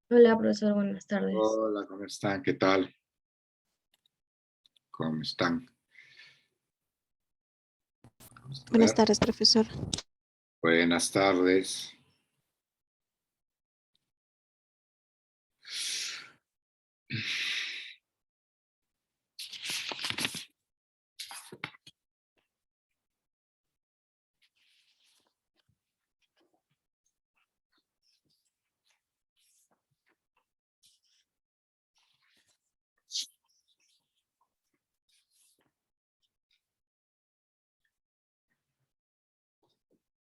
Hola, profesor, buenas tardes. Hola, ¿cómo están? ¿Qué tal? ¿Cómo están? Vamos a Buenas ver. tardes, profesor. Buenas tardes.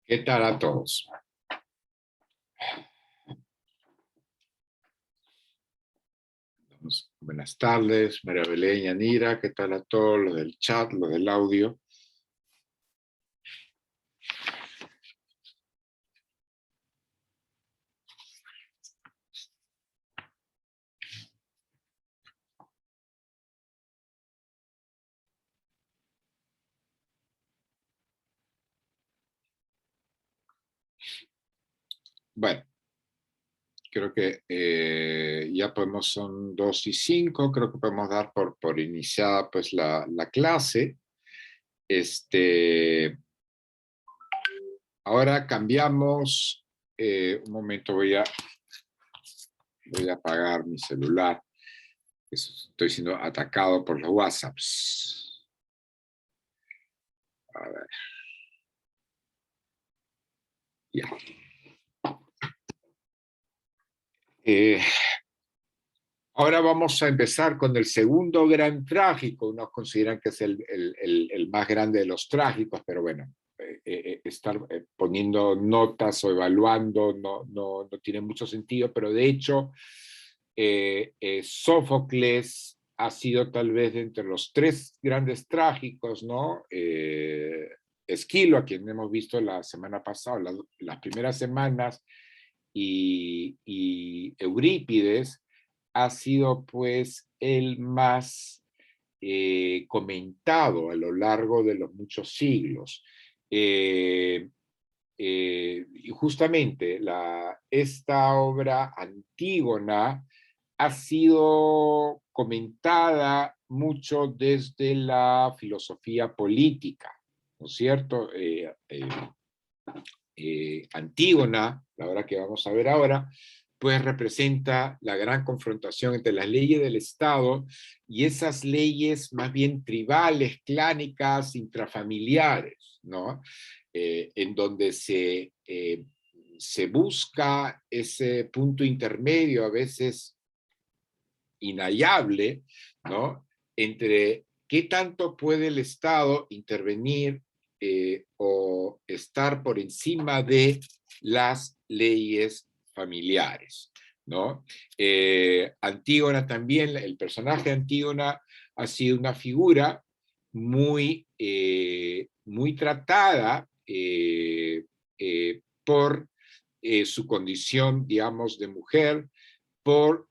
¿Qué tal a todos? Buenas tardes, María Belén, Yanira, ¿qué tal a todos? Los del chat, los del audio. Bueno, creo que ya podemos, son 2:05, creo que podemos dar por iniciada pues la clase. Ahora cambiamos, un momento voy a apagar mi celular. Estoy siendo atacado por los WhatsApps. A ver. Ya. Ahora vamos a empezar con el segundo gran trágico. Unos consideran que es el más grande de los trágicos, pero bueno, estar poniendo notas o evaluando no tiene mucho sentido, pero de hecho Sófocles ha sido tal vez entre los tres grandes trágicos, ¿no? Esquilo, a quien hemos visto la semana pasada, las primeras semanas, y Eurípides ha sido pues el más comentado a lo largo de los muchos siglos. Y justamente esta obra Antígona ha sido comentada mucho desde la filosofía política, ¿no es cierto? Antígona, la obra que vamos a ver ahora, pues representa la gran confrontación entre las leyes del Estado y esas leyes más bien tribales, clánicas, intrafamiliares, ¿no? En donde se busca ese punto intermedio, a veces inhallable, ¿no? Entre qué tanto puede el Estado intervenir o estar por encima de las leyes familiares, ¿no? Antígona también, el personaje de Antígona ha sido una figura muy tratada por su condición, digamos, de mujer, por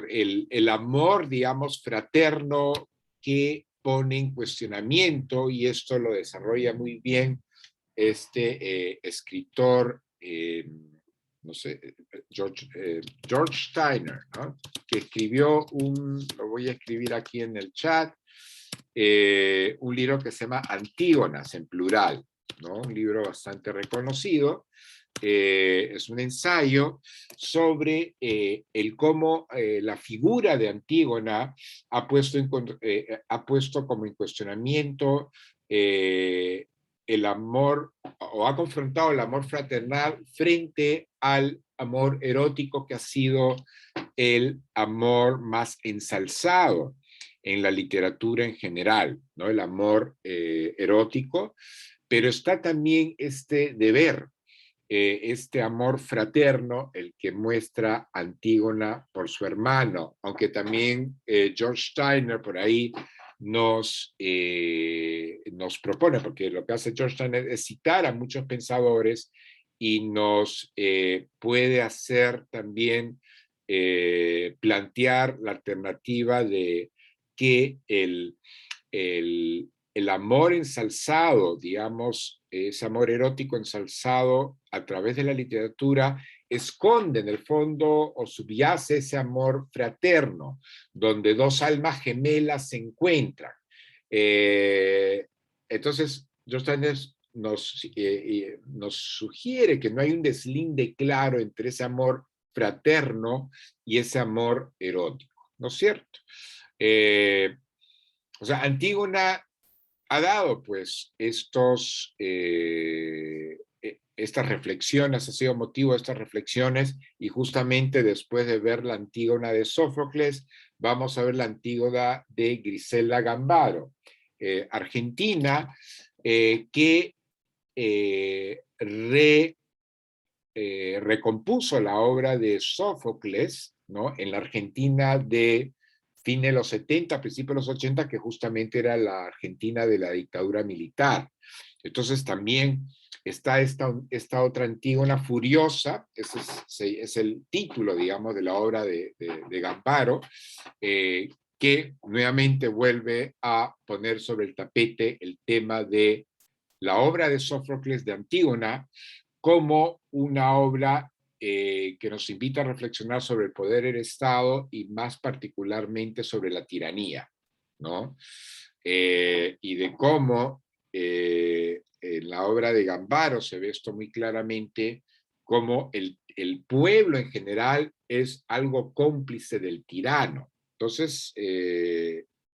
el amor, digamos, fraterno que pone en cuestionamiento, y esto lo desarrolla muy bien este escritor, no sé, George Steiner, ¿no? Que escribió lo voy a escribir aquí en el chat, un libro que se llama Antígonas, en plural, ¿no? Un libro bastante reconocido. Es un ensayo sobre el cómo la figura de Antígona ha puesto como en cuestionamiento el amor, o ha confrontado el amor fraternal frente al amor erótico, que ha sido el amor más ensalzado en la literatura en general, ¿no? El amor erótico, pero está también este deber, este amor fraterno, el que muestra Antígona por su hermano, aunque también George Steiner por ahí nos propone, porque lo que hace George Steiner es citar a muchos pensadores y nos puede hacer también plantear la alternativa de que el amor ensalzado, digamos, ese amor erótico ensalzado a través de la literatura, esconde en el fondo o subyace ese amor fraterno, donde dos almas gemelas se encuentran. Entonces, Dostoyevsky nos sugiere que no hay un deslinde claro entre ese amor fraterno y ese amor erótico, ¿no es cierto? O sea, Antígona ha dado pues estas reflexiones, ha sido motivo de estas reflexiones, y justamente después de ver la Antígona de Sófocles, vamos a ver la Antígona de Griselda Gambaro, argentina, que recompuso la obra de Sófocles, ¿no? En la Argentina de fines de los 70, principios de los 80, que justamente era la Argentina de la dictadura militar. Entonces también está esta otra Antígona furiosa, ese es el título, digamos, de la obra de Gambaro, que nuevamente vuelve a poner sobre el tapete el tema de la obra de Sófocles de Antígona como una obra que nos invita a reflexionar sobre el poder del Estado y más particularmente sobre la tiranía, ¿no? Y de cómo en la obra de Gambaro se ve esto muy claramente, cómo el pueblo en general es algo cómplice del tirano. Entonces,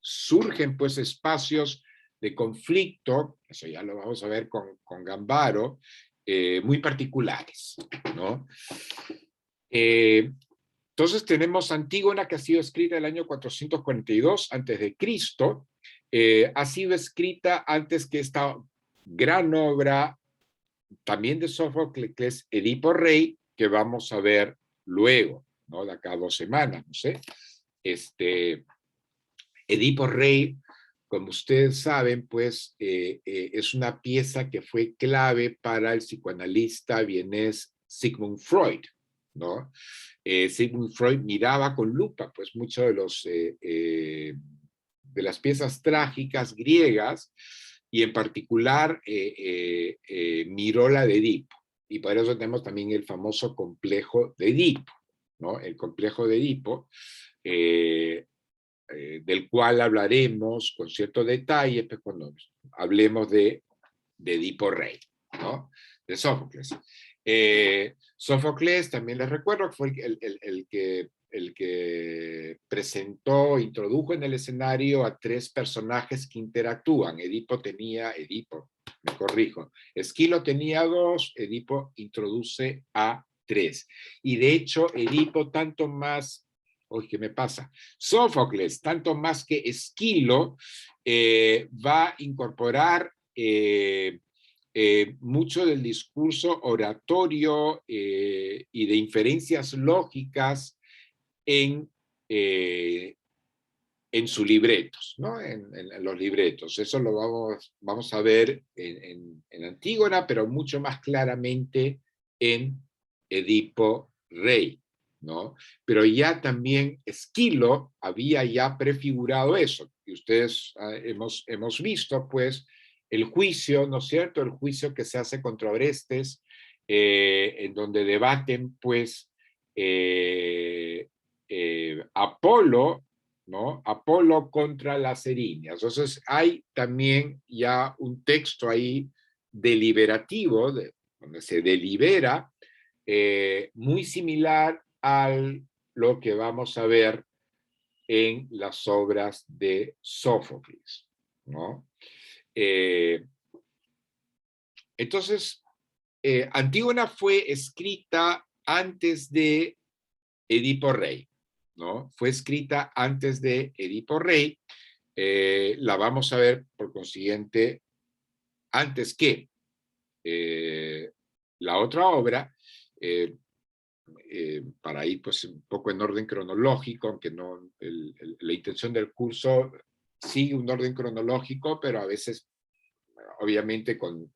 surgen pues espacios de conflicto, eso ya lo vamos a ver con Gambaro, muy particulares, ¿no? Entonces tenemos Antígona, que ha sido escrita en el año 442 a.C., ha sido escrita antes que esta gran obra, también de Sófocles, que es Edipo Rey, que vamos a ver luego, ¿no? De acá a 2 semanas, no sé. Edipo Rey, como ustedes saben, pues es una pieza que fue clave para el psicoanalista vienés Sigmund Freud, ¿no? Sigmund Freud miraba con lupa, pues, muchos de las piezas trágicas griegas, y en particular miró la de Edipo. Y por eso tenemos también el famoso complejo de Edipo, ¿no? El complejo de Edipo, del cual hablaremos con cierto detalle pues, cuando hablemos de Edipo Rey, ¿no? De Sófocles. Sófocles, también les recuerdo, fue el que presentó, introdujo en el escenario a 3 personajes que interactúan. Edipo, me corrijo, Esquilo tenía 2, Edipo introduce a 3. Y de hecho, Edipo tanto más, uy, ¿qué me pasa? Sófocles, tanto más que Esquilo, va a incorporar mucho del discurso oratorio y de inferencias lógicas en sus libretos, ¿no? En los libretos. Eso lo vamos a ver en Antígona, pero mucho más claramente en Edipo Rey, ¿no? Pero ya también Esquilo había ya prefigurado eso, y ustedes hemos visto, pues, el juicio, ¿no es cierto? El juicio que se hace contra Orestes, en donde debaten, pues, Apolo, ¿no? Apolo contra las erinias. Entonces hay también ya un texto ahí deliberativo, donde se delibera, muy similar a lo que vamos a ver en las obras de Sófocles, ¿no? Entonces, Antígona fue escrita antes de Edipo Rey, ¿no? Fue escrita antes de Edipo Rey, la vamos a ver, por consiguiente, antes que la otra obra, para ir pues un poco en orden cronológico, aunque no, la intención del curso sigue un orden cronológico, pero a veces, obviamente, con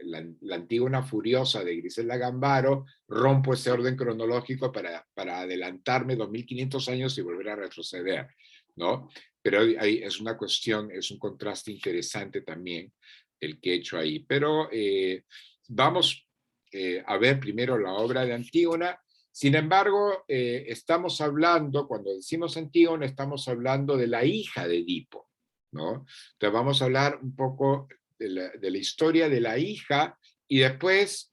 la Antígona furiosa de Griselda Gambaro, rompo ese orden cronológico para adelantarme 2500 años y volver a retroceder, ¿no? Pero ahí es una cuestión, es un contraste interesante también el que he hecho ahí. Pero vamos a ver primero la obra de Antígona. Sin embargo, estamos hablando, cuando decimos Antígona, estamos hablando de la hija de Edipo, ¿no? Entonces vamos a hablar un poco de la historia de la hija y después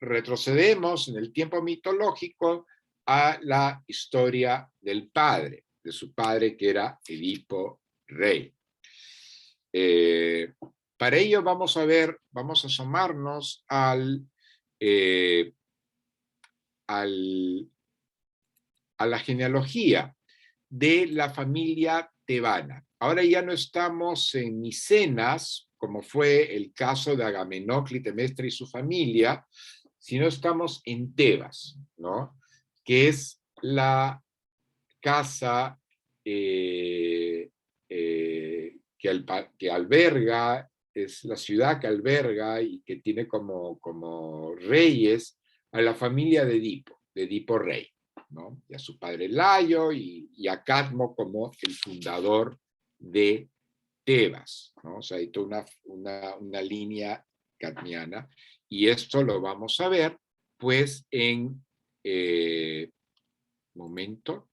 retrocedemos en el tiempo mitológico a la historia del padre, de su padre que era Edipo rey. Para ello vamos a ver, vamos a asomarnos a la genealogía de la familia tebana. Ahora ya no estamos en Micenas, como fue el caso de Agamenón, Clitemnestra y su familia, sino estamos en Tebas, ¿no? Que es la casa que alberga, es la ciudad que alberga y que tiene como reyes a la familia de Edipo rey, ¿no? Y a su padre Layo y a Cadmo como el fundador de Tebas, ¿no? O sea, hay toda una línea cadmiana, y esto lo vamos a ver, pues, en momento.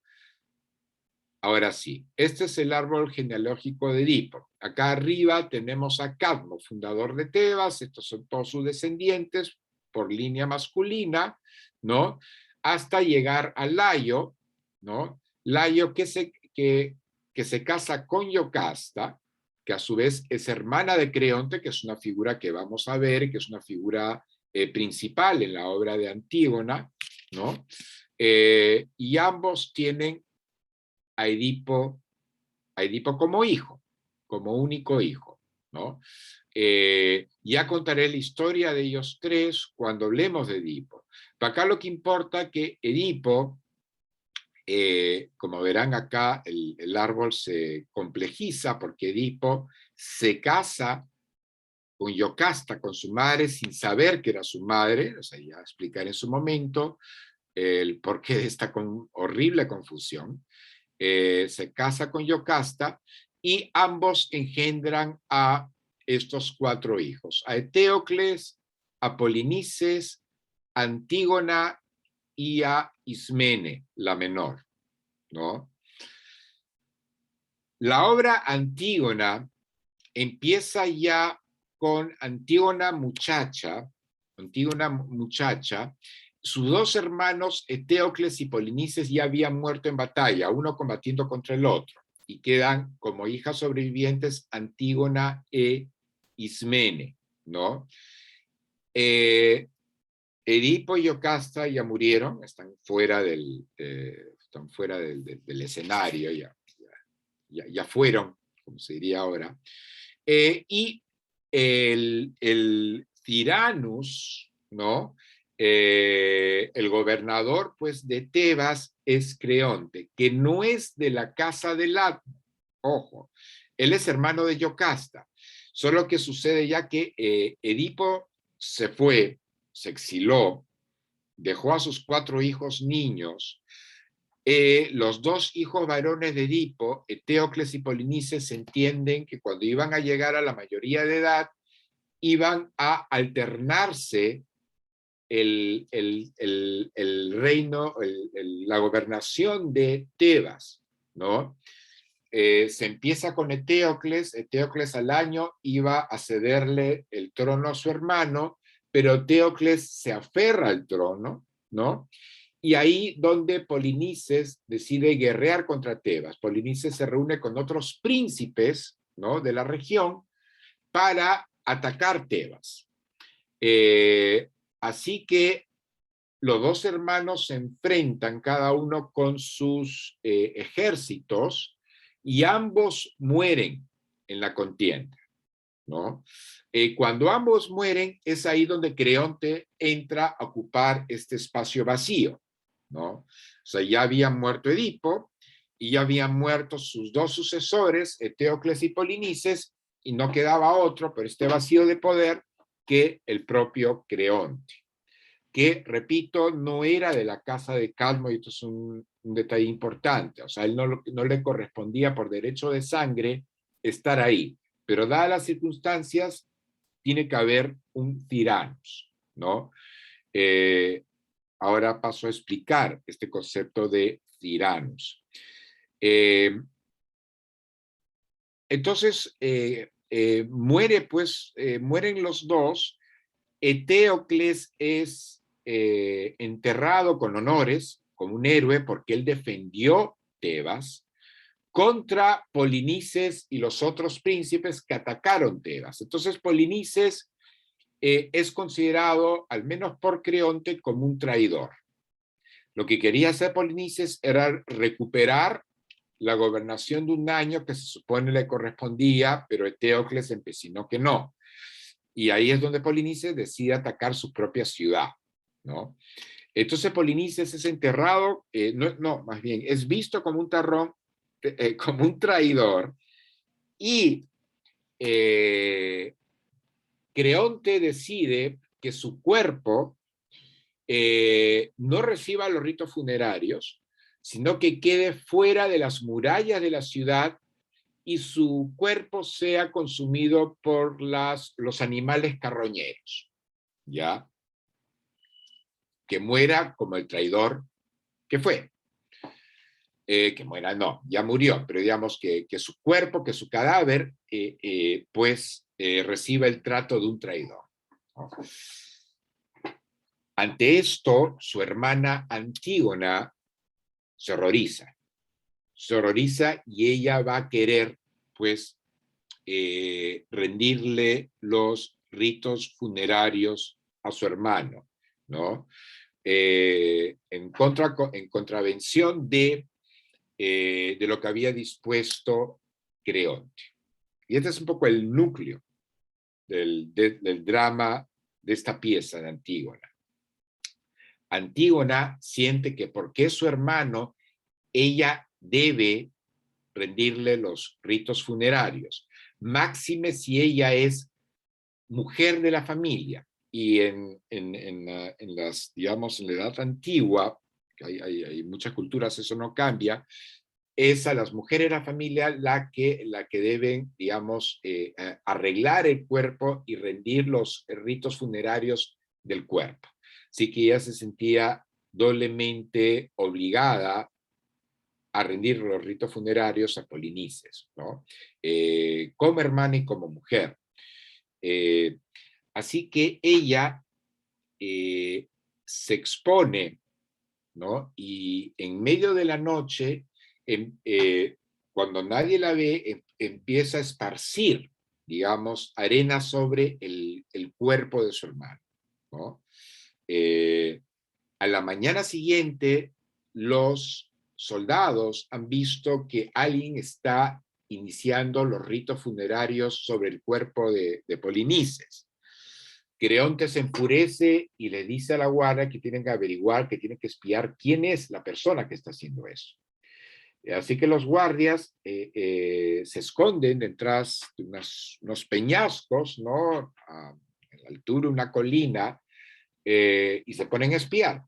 Ahora sí, este es el árbol genealógico de Edipo. Acá arriba tenemos a Cadmo, fundador de Tebas, estos son todos sus descendientes por línea masculina, ¿no? Hasta llegar a Layo, ¿no? Layo que se casa con Yocasta, que a su vez es hermana de Creonte, que es una figura que vamos a ver, que es una figura principal en la obra de Antígona, ¿no? Y ambos tienen a Edipo como hijo, como único hijo, ¿no? Ya contaré la historia de ellos tres cuando hablemos de Edipo. Pero acá lo que importa es que Edipo, como verán acá, el árbol se complejiza porque Edipo se casa con Yocasta, con su madre, sin saber que era su madre, o sea, ya explicaré en su momento el porqué de esta horrible confusión. Se casa con Yocasta y ambos engendran a estos 4 hijos, a Eteocles, a Polinices, a Antígona y a Ismene, la menor, ¿no? La obra Antígona empieza ya con Antígona muchacha, sus 2 hermanos, Eteocles y Polinices, ya habían muerto en batalla, uno combatiendo contra el otro, y quedan como hijas sobrevivientes Antígona e Ismene, ¿no? Edipo y Yocasta ya murieron, están fuera del escenario, ya fueron, como se diría ahora. Y el Tiranus, ¿no? El gobernador, pues, de Tebas es Creonte, que no es de la casa de Latmo, ojo, él es hermano de Yocasta, solo que sucede ya que Edipo se fue, se exiló, dejó a sus 4 hijos niños. Los 2 hijos varones de Edipo, Eteocles y Polinices, entienden que cuando iban a llegar a la mayoría de edad, iban a alternarse el reino, la gobernación de Tebas, ¿no? Se empieza con Eteocles al año iba a cederle el trono a su hermano, pero Eteocles se aferra al trono, ¿no? Y ahí donde Polinices decide guerrear contra Tebas. Polinices se reúne con otros príncipes, ¿no?, de la región para atacar Tebas. Así que los 2 hermanos se enfrentan cada uno con sus ejércitos y ambos mueren en la contienda, ¿no? Cuando ambos mueren es ahí donde Creonte entra a ocupar este espacio vacío, ¿no? O sea, ya habían muerto Edipo y ya habían muerto sus 2 sucesores, Eteocles y Polinices, y no quedaba otro, pero este vacío de poder que el propio Creonte, que, repito, no era de la casa de Cadmo, y esto es un detalle importante. O sea, él no le correspondía por derecho de sangre estar ahí, pero dadas las circunstancias, tiene que haber un tiranos, ¿no? Ahora paso a explicar este concepto de tiranos. Entonces, mueren los dos. Eteocles es enterrado con honores, como un héroe, porque él defendió Tebas contra Polinices y los otros príncipes que atacaron Tebas. Entonces, Polinices es considerado, al menos por Creonte, como un traidor. Lo que quería hacer Polinices era recuperar la gobernación de un año que se supone le correspondía, pero Eteocles empecinó que no. Y ahí es donde Polinices decide atacar su propia ciudad, ¿no? Entonces Polinices es enterrado, más bien, es visto como un como un traidor, y Creonte decide que su cuerpo no reciba los ritos funerarios, sino que quede fuera de las murallas de la ciudad y su cuerpo sea consumido por los animales carroñeros, ¿ya? Que muera como el traidor que fue. Que muera, no, ya murió, pero digamos que su cuerpo, que su cadáver, reciba el trato de un traidor, ¿no? Ante esto, su hermana Antígona se horroriza. Se horroriza y ella va a querer, pues, rendirle los ritos funerarios a su hermano, ¿no? En contravención de lo que había dispuesto Creonte. Y este es un poco el núcleo del drama de esta pieza de Antígona. Antígona siente que porque es su hermano, ella debe rendirle los ritos funerarios, máxime si ella es mujer de la familia. Y digamos, en la edad antigua, que hay muchas culturas, eso no cambia, es a las mujeres de la familia la que deben, digamos, arreglar el cuerpo y rendir los ritos funerarios del cuerpo. Así que ella se sentía doblemente obligada a rendir los ritos funerarios a Polinices, ¿no? Como hermana y como mujer. Así que ella se expone, ¿no? Y en medio de la noche, cuando nadie la ve, empieza a esparcir, digamos, arena sobre el cuerpo de su hermano, ¿no? A la mañana siguiente, los soldados han visto que alguien está iniciando los ritos funerarios sobre el cuerpo de Polinices. Creonte se enfurece y le dice a la guardia que tienen que averiguar, que tienen que espiar quién es la persona que está haciendo eso. Así que los guardias se esconden detrás de unos peñascos, ¿no? En la altura de una colina, y se ponen a espiar,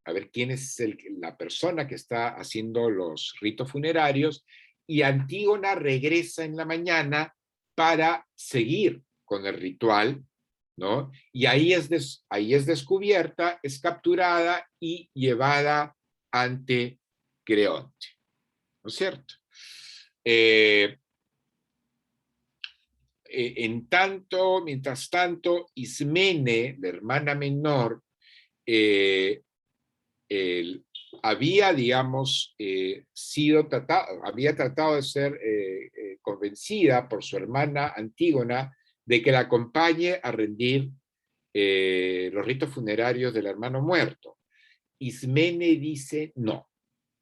a ver quién es la persona que está haciendo los ritos funerarios, y Antígona regresa en la mañana para seguir con el ritual, ¿no? Y ahí es descubierta, es capturada y llevada ante Creonte, ¿no es cierto? Mientras tanto, Ismene, la hermana menor, había, digamos, había tratado de ser convencida por su hermana Antígona de que la acompañe a rendir los ritos funerarios del hermano muerto. Ismene dice no,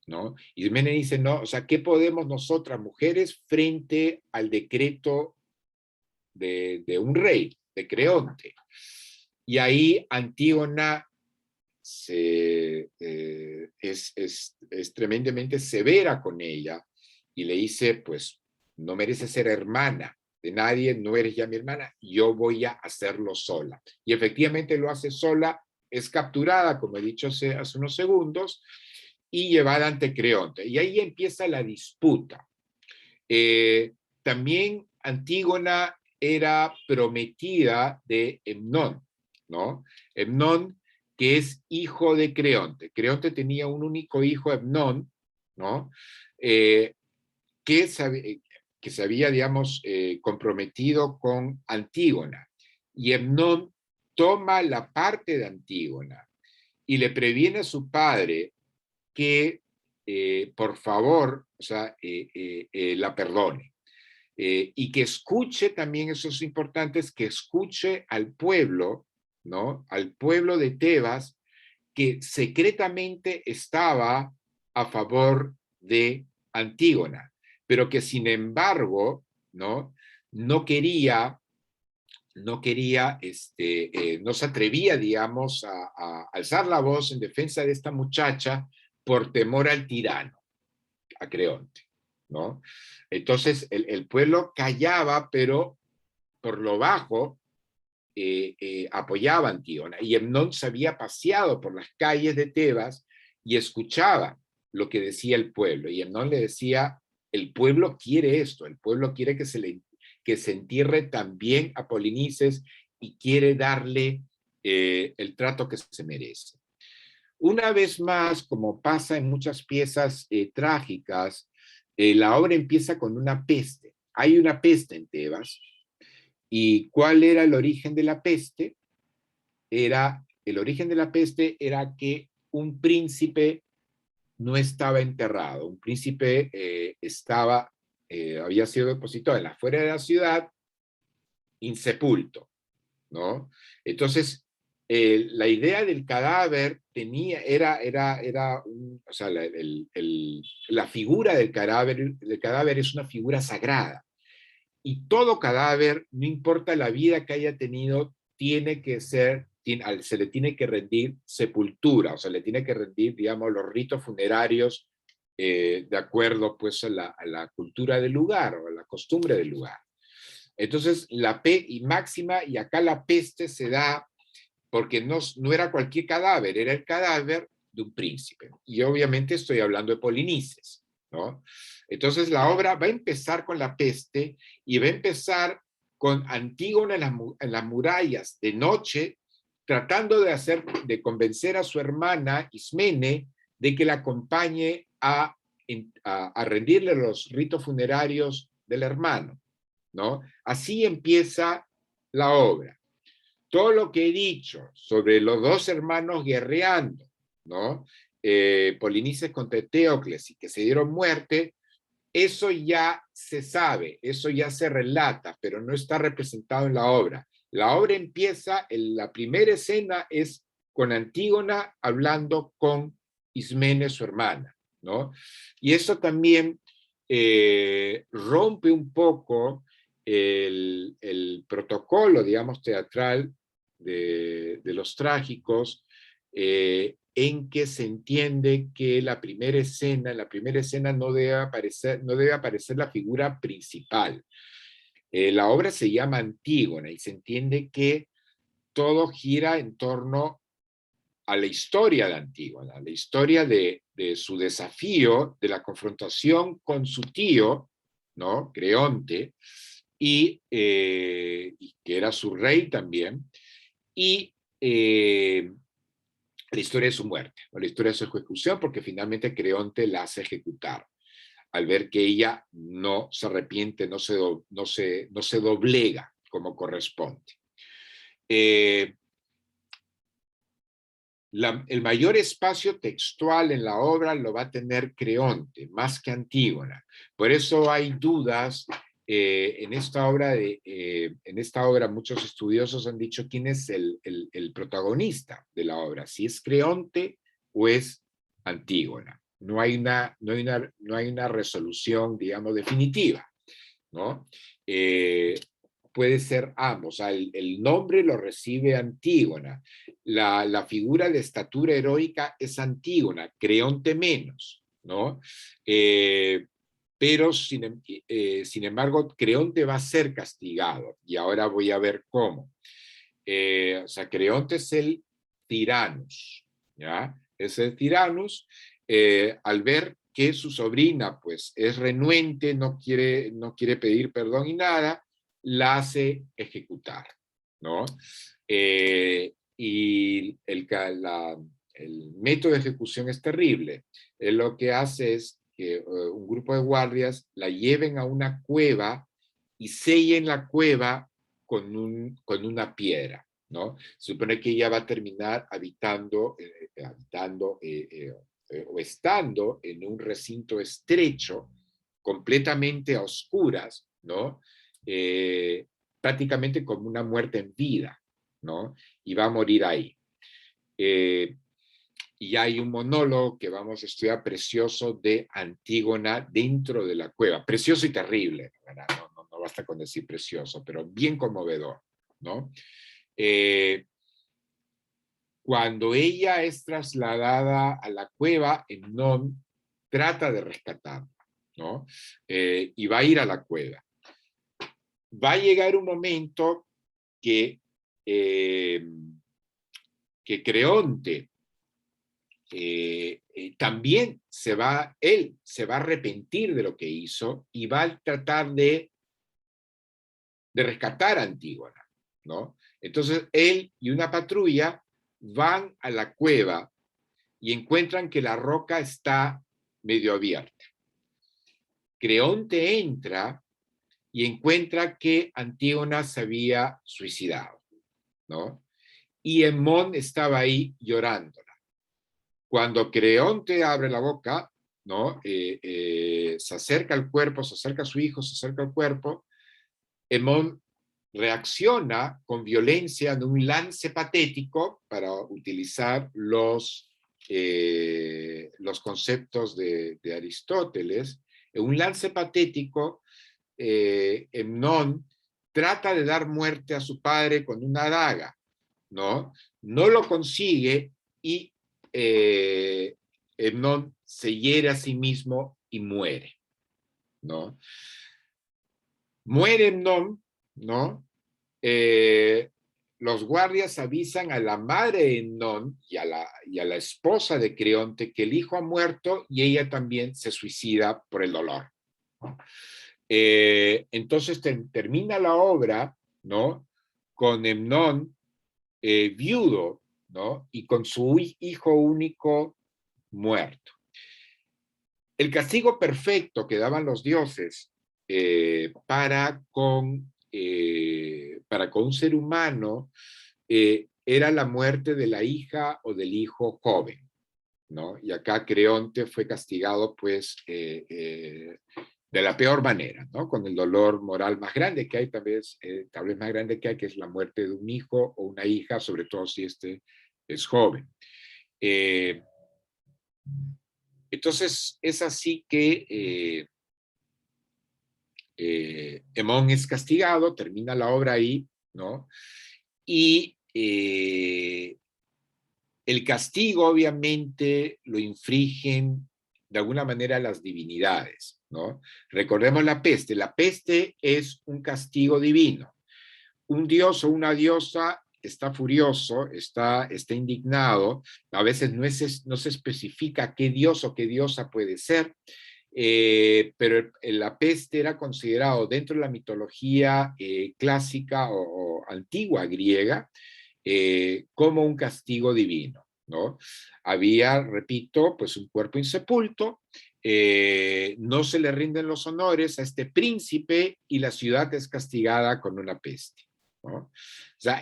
¿no? Ismene dice no, o sea, ¿qué podemos nosotras mujeres frente al decreto de un rey, de Creonte? Y ahí Antígona es tremendamente severa con ella y le dice, pues, no merece ser hermana, de nadie, no eres ya mi hermana, yo voy a hacerlo sola. Y efectivamente lo hace sola, es capturada, como he dicho hace unos segundos, y llevada ante Creonte. Y ahí empieza la disputa. También Antígona era prometida de Hemnón, ¿no? Hemnón, que es hijo de Creonte. Creonte tenía un único hijo, Hemnón, ¿no? Que se había, digamos, comprometido con Antígona. Y Hemnón toma la parte de Antígona y le previene a su padre que, por favor, o sea, la perdone. Y que escuche también, eso es importante, es que escuche al pueblo, ¿no? Al pueblo de Tebas, que secretamente estaba a favor de Antígona, pero que sin embargo, ¿no? No quería, no se atrevía, digamos, a alzar la voz en defensa de esta muchacha por temor al tirano, a Creonte, ¿no? Entonces el pueblo callaba, pero por lo bajo apoyaba a Antígona. Y Hemnón se había paseado por las calles de Tebas y escuchaba lo que decía el pueblo. Y Hemnón le decía, el pueblo quiere esto, el pueblo quiere que se entierre también a Polinices y quiere darle el trato que se merece. Una vez más, como pasa en muchas piezas trágicas, la obra empieza con una peste. Hay una peste en Tebas. ¿Y cuál era el origen de la peste? El origen de la peste era que un príncipe no estaba enterrado. Un príncipe había sido depositado en la afuera de la ciudad, insepulto, ¿no? Entonces, la idea del cadáver o sea, la figura del cadáver es una figura sagrada. Y todo cadáver, no importa la vida que haya tenido, se le tiene que rendir sepultura, o sea, le tiene que rendir, digamos, los ritos funerarios de acuerdo pues a la cultura del lugar o a la costumbre del lugar. Entonces, y acá la peste se da porque no era cualquier cadáver, era el cadáver de un príncipe. Y obviamente estoy hablando de Polinices, ¿no? Entonces la obra va a empezar con la peste y va a empezar con Antígona en las murallas de noche, tratando de convencer a su hermana Ismene de que la acompañe a rendirle los ritos funerarios del hermano, ¿no? Así empieza la obra. Todo lo que he dicho sobre los dos hermanos guerreando, ¿no? Polinices contra Eteocles y que se dieron muerte, eso ya se sabe, eso ya se relata, pero no está representado en la obra. La obra empieza, la primera escena es con Antígona hablando con Ismene, su hermana, ¿no? Y eso también rompe un poco el protocolo, digamos, teatral de los trágicos, en que se entiende que en la primera escena no debe aparecer la figura principal. La obra se llama Antígona y se entiende que todo gira en torno a la historia de Antígona, la historia de su desafío, de la confrontación con su tío, ¿no? Creonte, y que era su rey también, y la historia de su muerte, o la historia de su ejecución, porque finalmente Creonte la hace ejecutar, al ver que ella no se arrepiente, no se doblega como corresponde. El mayor espacio textual en la obra lo va a tener Creonte, más que Antígona. Por eso hay dudas en esta obra muchos estudiosos han dicho quién es el protagonista de la obra, si es Creonte o es Antígona. No hay una resolución, digamos, definitiva, ¿no? Puede ser ambos. O sea, el nombre lo recibe Antígona. La figura de estatura heroica es Antígona, Creonte menos, ¿no? pero sin embargo, Creonte va a ser castigado, y ahora voy a ver cómo. O sea, Creonte es el Tyrannus, ¿ya? Es el Tyrannus, al ver que su sobrina, pues, es renuente, no quiere pedir perdón y nada, la hace ejecutar, ¿no? Y el método de ejecución es terrible. Él lo que hace es que un grupo de guardias la lleven a una cueva y sellen la cueva con una piedra, ¿no? Se supone que ella va a terminar habitando o estando en un recinto estrecho, completamente a oscuras, ¿no? Prácticamente como una muerte en vida, ¿no? Y va a morir ahí. Y hay un monólogo que vamos a estudiar precioso de Antígona dentro de la cueva. Precioso y terrible, ¿verdad? No basta con decir precioso, pero bien conmovedor, ¿no? Cuando ella es trasladada a la cueva, Hemnón trata de rescatarla, ¿no? Y va a ir a la cueva. Va a llegar un momento que Creonte también él se va a arrepentir de lo que hizo y va a tratar de rescatar a Antígona, ¿no? Entonces él y una patrulla van a la cueva y encuentran que la roca está medio abierta. Creonte entra y encuentra que Antígona se había suicidado, ¿no? Y Hemón estaba ahí llorándola. Cuando Creonte abre la boca, ¿no? Se acerca al cuerpo, se acerca a su hijo, se acerca al cuerpo, Hemón reacciona con violencia en un lance patético, para utilizar los conceptos de Aristóteles. En un lance patético, Hemnón trata de dar muerte a su padre con una daga, ¿no? No lo consigue y Hemnón se hiere a sí mismo y muere, ¿no? Muere Hemnón, ¿no? Los guardias avisan a la madre de Hemnón y a la esposa de Creonte que el hijo ha muerto y ella también se suicida por el dolor. Entonces termina la obra, ¿no? Con Hemnón viudo, ¿no? Y con su hijo único muerto. El castigo perfecto que daban los dioses para con un ser humano era la muerte de la hija o del hijo joven, ¿no? Y acá Creonte fue castigado, pues, de la peor manera, ¿no? Con el dolor moral más grande que hay, tal vez más grande que hay, que es la muerte de un hijo o una hija, sobre todo si este es joven. Entonces, es así que Hemón es castigado, termina la obra ahí, ¿no? Y el castigo, obviamente, lo infringen de alguna manera las divinidades, ¿no? Recordemos la peste. La peste es un castigo divino. Un dios o una diosa está furioso, está indignado, a veces no se especifica qué dios o qué diosa puede ser, pero la peste era considerado dentro de la mitología clásica o antigua griega como un castigo divino, ¿no? Había, repito, pues un cuerpo insepulto, no se le rinden los honores a este príncipe y la ciudad es castigada con una peste, ¿no? O sea,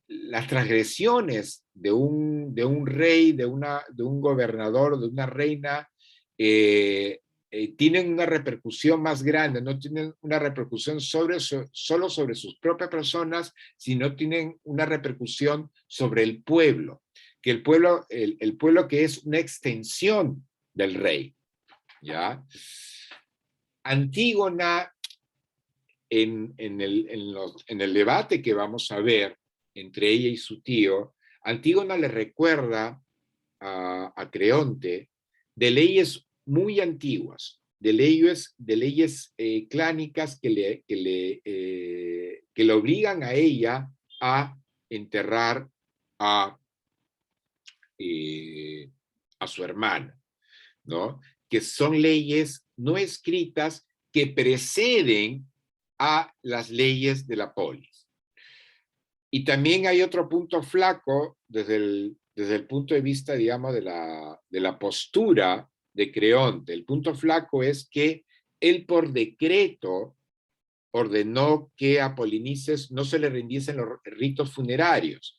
las transgresiones de un rey, de un gobernador, de una reina, tienen una repercusión más grande, no tienen una repercusión solo sobre sus propias personas, sino tienen una repercusión sobre el pueblo, que el pueblo que es una extensión del rey, ¿ya? Antígona, en el debate que vamos a ver entre ella y su tío, Antígona le recuerda a Creonte de leyes muy antiguas, de leyes clánicas que le obligan a ella a enterrar a su hermana, ¿no? Que son leyes no escritas que preceden a las leyes de la polis. Y también hay otro punto flaco desde el punto de vista, digamos, de la postura de Creonte. El punto flaco es que él por decreto ordenó que a Polinices no se le rindiesen los ritos funerarios,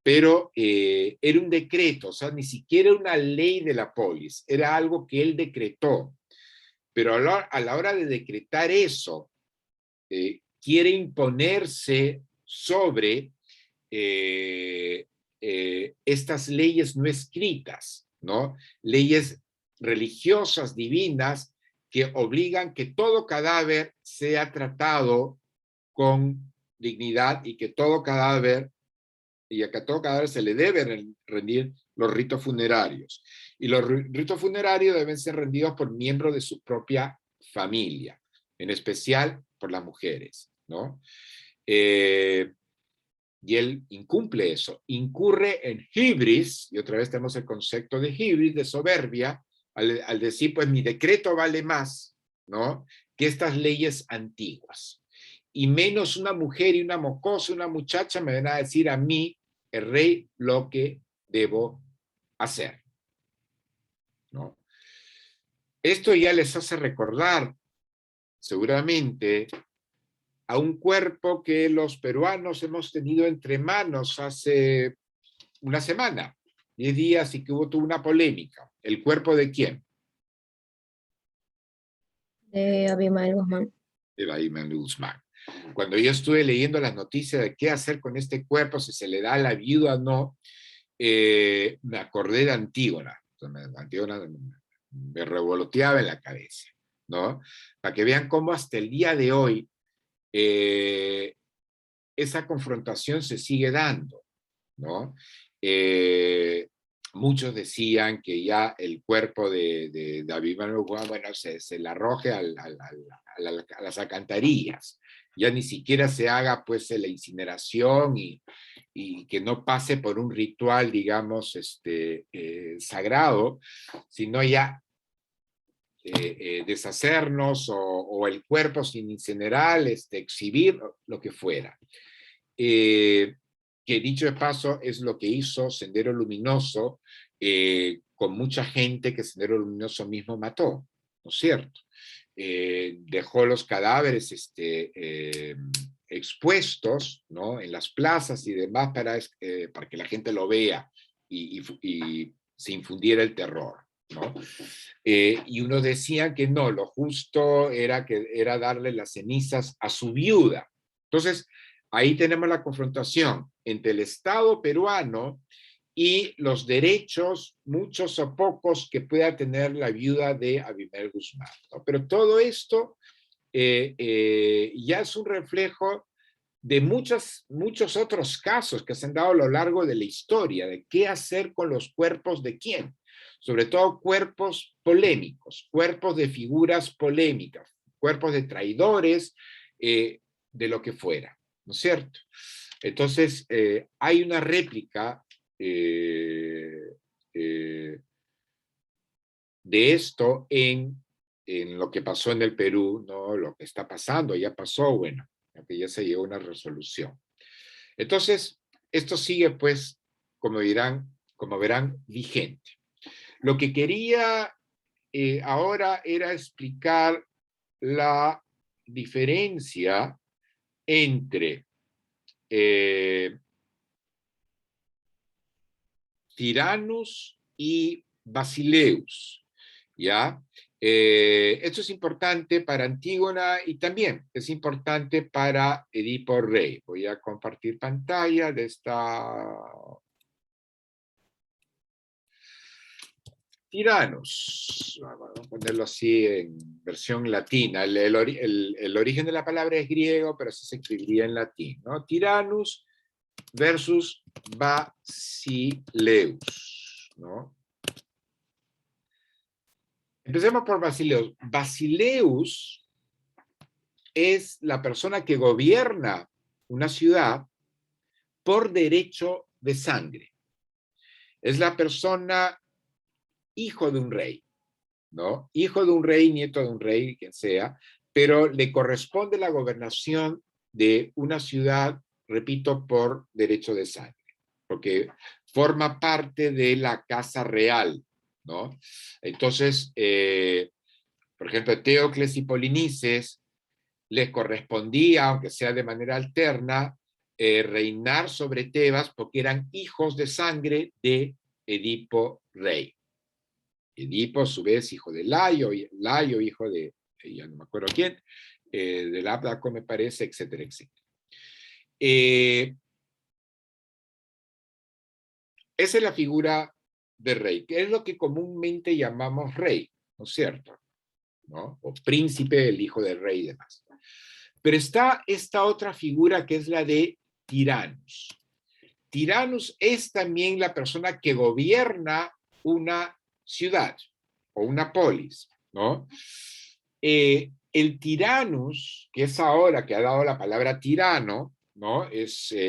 pero era un decreto, o sea, ni siquiera una ley de la polis, era algo que él decretó. Pero a la hora de decretar eso, quiere imponerse sobre estas leyes no escritas, ¿no? Leyes religiosas, divinas, que obligan que todo cadáver sea tratado con dignidad y que todo cadáver, y a que a todo cadáver se le deben rendir los ritos funerarios. Y los ritos funerarios deben ser rendidos por miembros de su propia familia, en especial por las mujeres, ¿no? Y él incumple eso, incurre en hibris, y otra vez tenemos el concepto de hibris, de soberbia, al decir, pues mi decreto vale más, ¿no?, que estas leyes antiguas. Y menos una mujer y una mocosa, una muchacha, me van a decir a mí, el rey, lo que debo hacer, ¿no? Esto ya les hace recordar, seguramente, a un cuerpo que los peruanos hemos tenido entre manos hace una semana, 10 días, y que tuvo una polémica. ¿El cuerpo de quién? De Abimael Guzmán. De Abimael Guzmán. Cuando yo estuve leyendo las noticias de qué hacer con este cuerpo, si se le da a la viuda o no, me acordé de Antígona. Antígona me revoloteaba en la cabeza, ¿no? Para que vean cómo hasta el día de hoy esa confrontación se sigue dando, ¿no? Muchos decían que ya el cuerpo de Abimael Guzmán, bueno, se le arroje a las alcantarillas, ya ni siquiera se haga pues la incineración y que no pase por un ritual, digamos, sagrado, sino ya deshacernos o el cuerpo sin incinerar, exhibir, lo que fuera. Que dicho de paso es lo que hizo Sendero Luminoso con mucha gente que Sendero Luminoso mismo mató, ¿no es cierto? Dejó los cadáveres expuestos, ¿no?, en las plazas y demás para que la gente lo vea y se infundiera el terror, ¿no? Y uno decía que no, lo justo era darle las cenizas a su viuda. Entonces, ahí tenemos la confrontación entre el Estado peruano y los derechos, muchos o pocos, que pueda tener la viuda de Abimael Guzmán, ¿no? Pero todo esto ya es un reflejo de muchos otros casos que se han dado a lo largo de la historia, de qué hacer con los cuerpos de quién, sobre todo cuerpos polémicos, cuerpos de figuras polémicas, cuerpos de traidores, de lo que fuera, ¿no es cierto? Entonces, hay una réplica de esto en lo que pasó en el Perú, ¿no? Lo que está pasando, ya pasó, bueno, que ya se llegó a una resolución. Entonces, esto sigue, pues, como verán, vigente. Lo que quería ahora era explicar la diferencia entre Tyrannus y Basileus, ¿ya? Esto es importante para Antígona y también es importante para Edipo Rey. Voy a compartir pantalla de esta... Tiranos, vamos a ponerlo así en versión latina. El origen de la palabra es griego, pero así se escribiría en latín, ¿no? Tyrannus versus Basileus, ¿no? Empecemos por Basileus. Basileus es la persona que gobierna una ciudad por derecho de sangre. Es la persona hijo de un rey, ¿no? Hijo de un rey, nieto de un rey, quien sea, pero le corresponde la gobernación de una ciudad, repito, por derecho de sangre, porque forma parte de la casa real, ¿no? Entonces, por ejemplo, a Teocles y Polinices les correspondía, aunque sea de manera alterna, reinar sobre Tebas porque eran hijos de sangre de Edipo rey. Edipo, a su vez, hijo de Layo, Layo hijo de, ya no me acuerdo quién, del Abdaco, me parece, etcétera, etcétera. Esa es la figura de rey, que es lo que comúnmente llamamos rey, ¿no es cierto? ¿No? O príncipe, el hijo del rey y demás. Pero está esta otra figura que es la de Tiranus. Tiranus es también la persona que gobierna una ciudad o una polis, ¿no? El Tiranus, que es ahora que ha dado la palabra tirano, ¿no?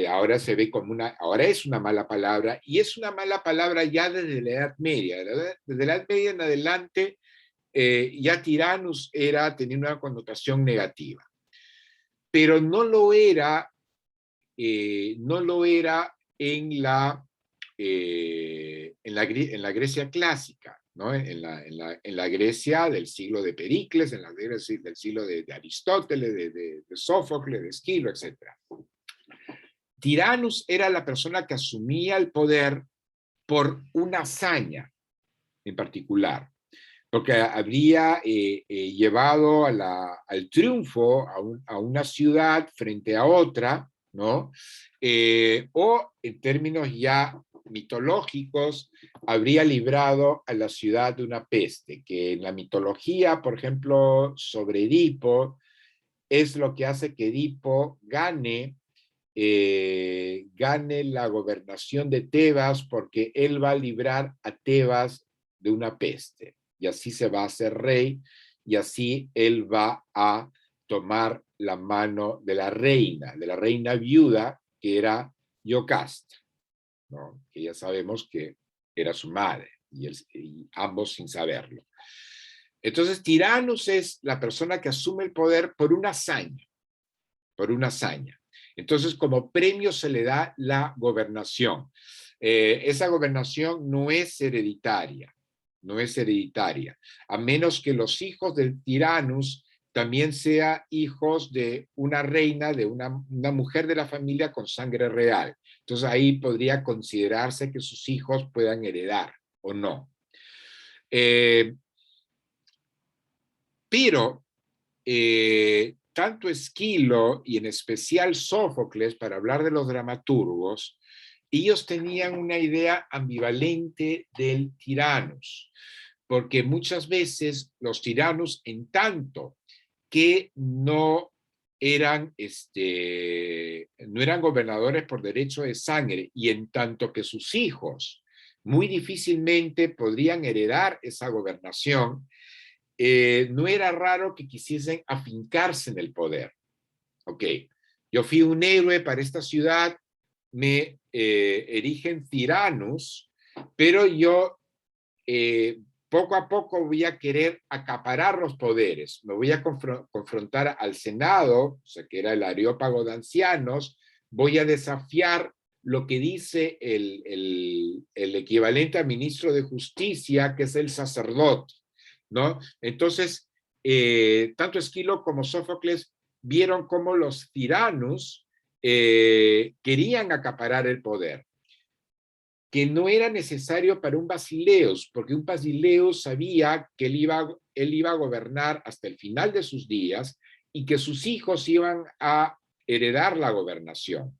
Ahora se ve como ahora es una mala palabra, y es una mala palabra ya desde la Edad Media. Desde la Edad Media en adelante, ya Tiranus tenía una connotación negativa. Pero no lo era en en la Grecia clásica, ¿no? En la Grecia del siglo de Pericles, en la Grecia del siglo de Aristóteles, de Sófocles, de Esquilo, etc. Tiranus era la persona que asumía el poder por una hazaña en particular, porque habría llevado al triunfo a una ciudad frente a otra, ¿no? O en términos ya mitológicos, habría librado a la ciudad de una peste, que en la mitología, por ejemplo, sobre Edipo, es lo que hace que Edipo gane la gobernación de Tebas, porque él va a librar a Tebas de una peste, y así se va a hacer rey, y así él va a tomar la mano de la reina viuda, que era Yocasta, ¿no? Que ya sabemos que era su madre, y ambos sin saberlo. Entonces, Tiranus es la persona que asume el poder por una hazaña, por una hazaña. Entonces, como premio se le da la gobernación. Esa gobernación no es hereditaria, no es hereditaria, a menos que los hijos del Tiranus también sean hijos de una reina, de una mujer de la familia con sangre real. Entonces ahí podría considerarse que sus hijos puedan heredar o no. Pero tanto Esquilo y en especial Sófocles, para hablar de los dramaturgos, ellos tenían una idea ambivalente del tiranus, porque muchas veces los tiranos, en tanto que no eran gobernadores por derecho de sangre, y en tanto que sus hijos muy difícilmente podrían heredar esa gobernación, no era raro que quisiesen afincarse en el poder. Ok, yo fui un héroe para esta ciudad, me erigen tiranos, pero yo poco a poco voy a querer acaparar los poderes. Me voy a confrontar al Senado, o sea, que era el Areópago de ancianos, voy a desafiar lo que dice el equivalente a ministro de justicia, que es el sacerdote, ¿no? Entonces, tanto Esquilo como Sófocles vieron cómo los tiranos querían acaparar el poder, que no era necesario para un Basileus, porque un Basileus sabía que él iba a gobernar hasta el final de sus días y que sus hijos iban a heredar la gobernación.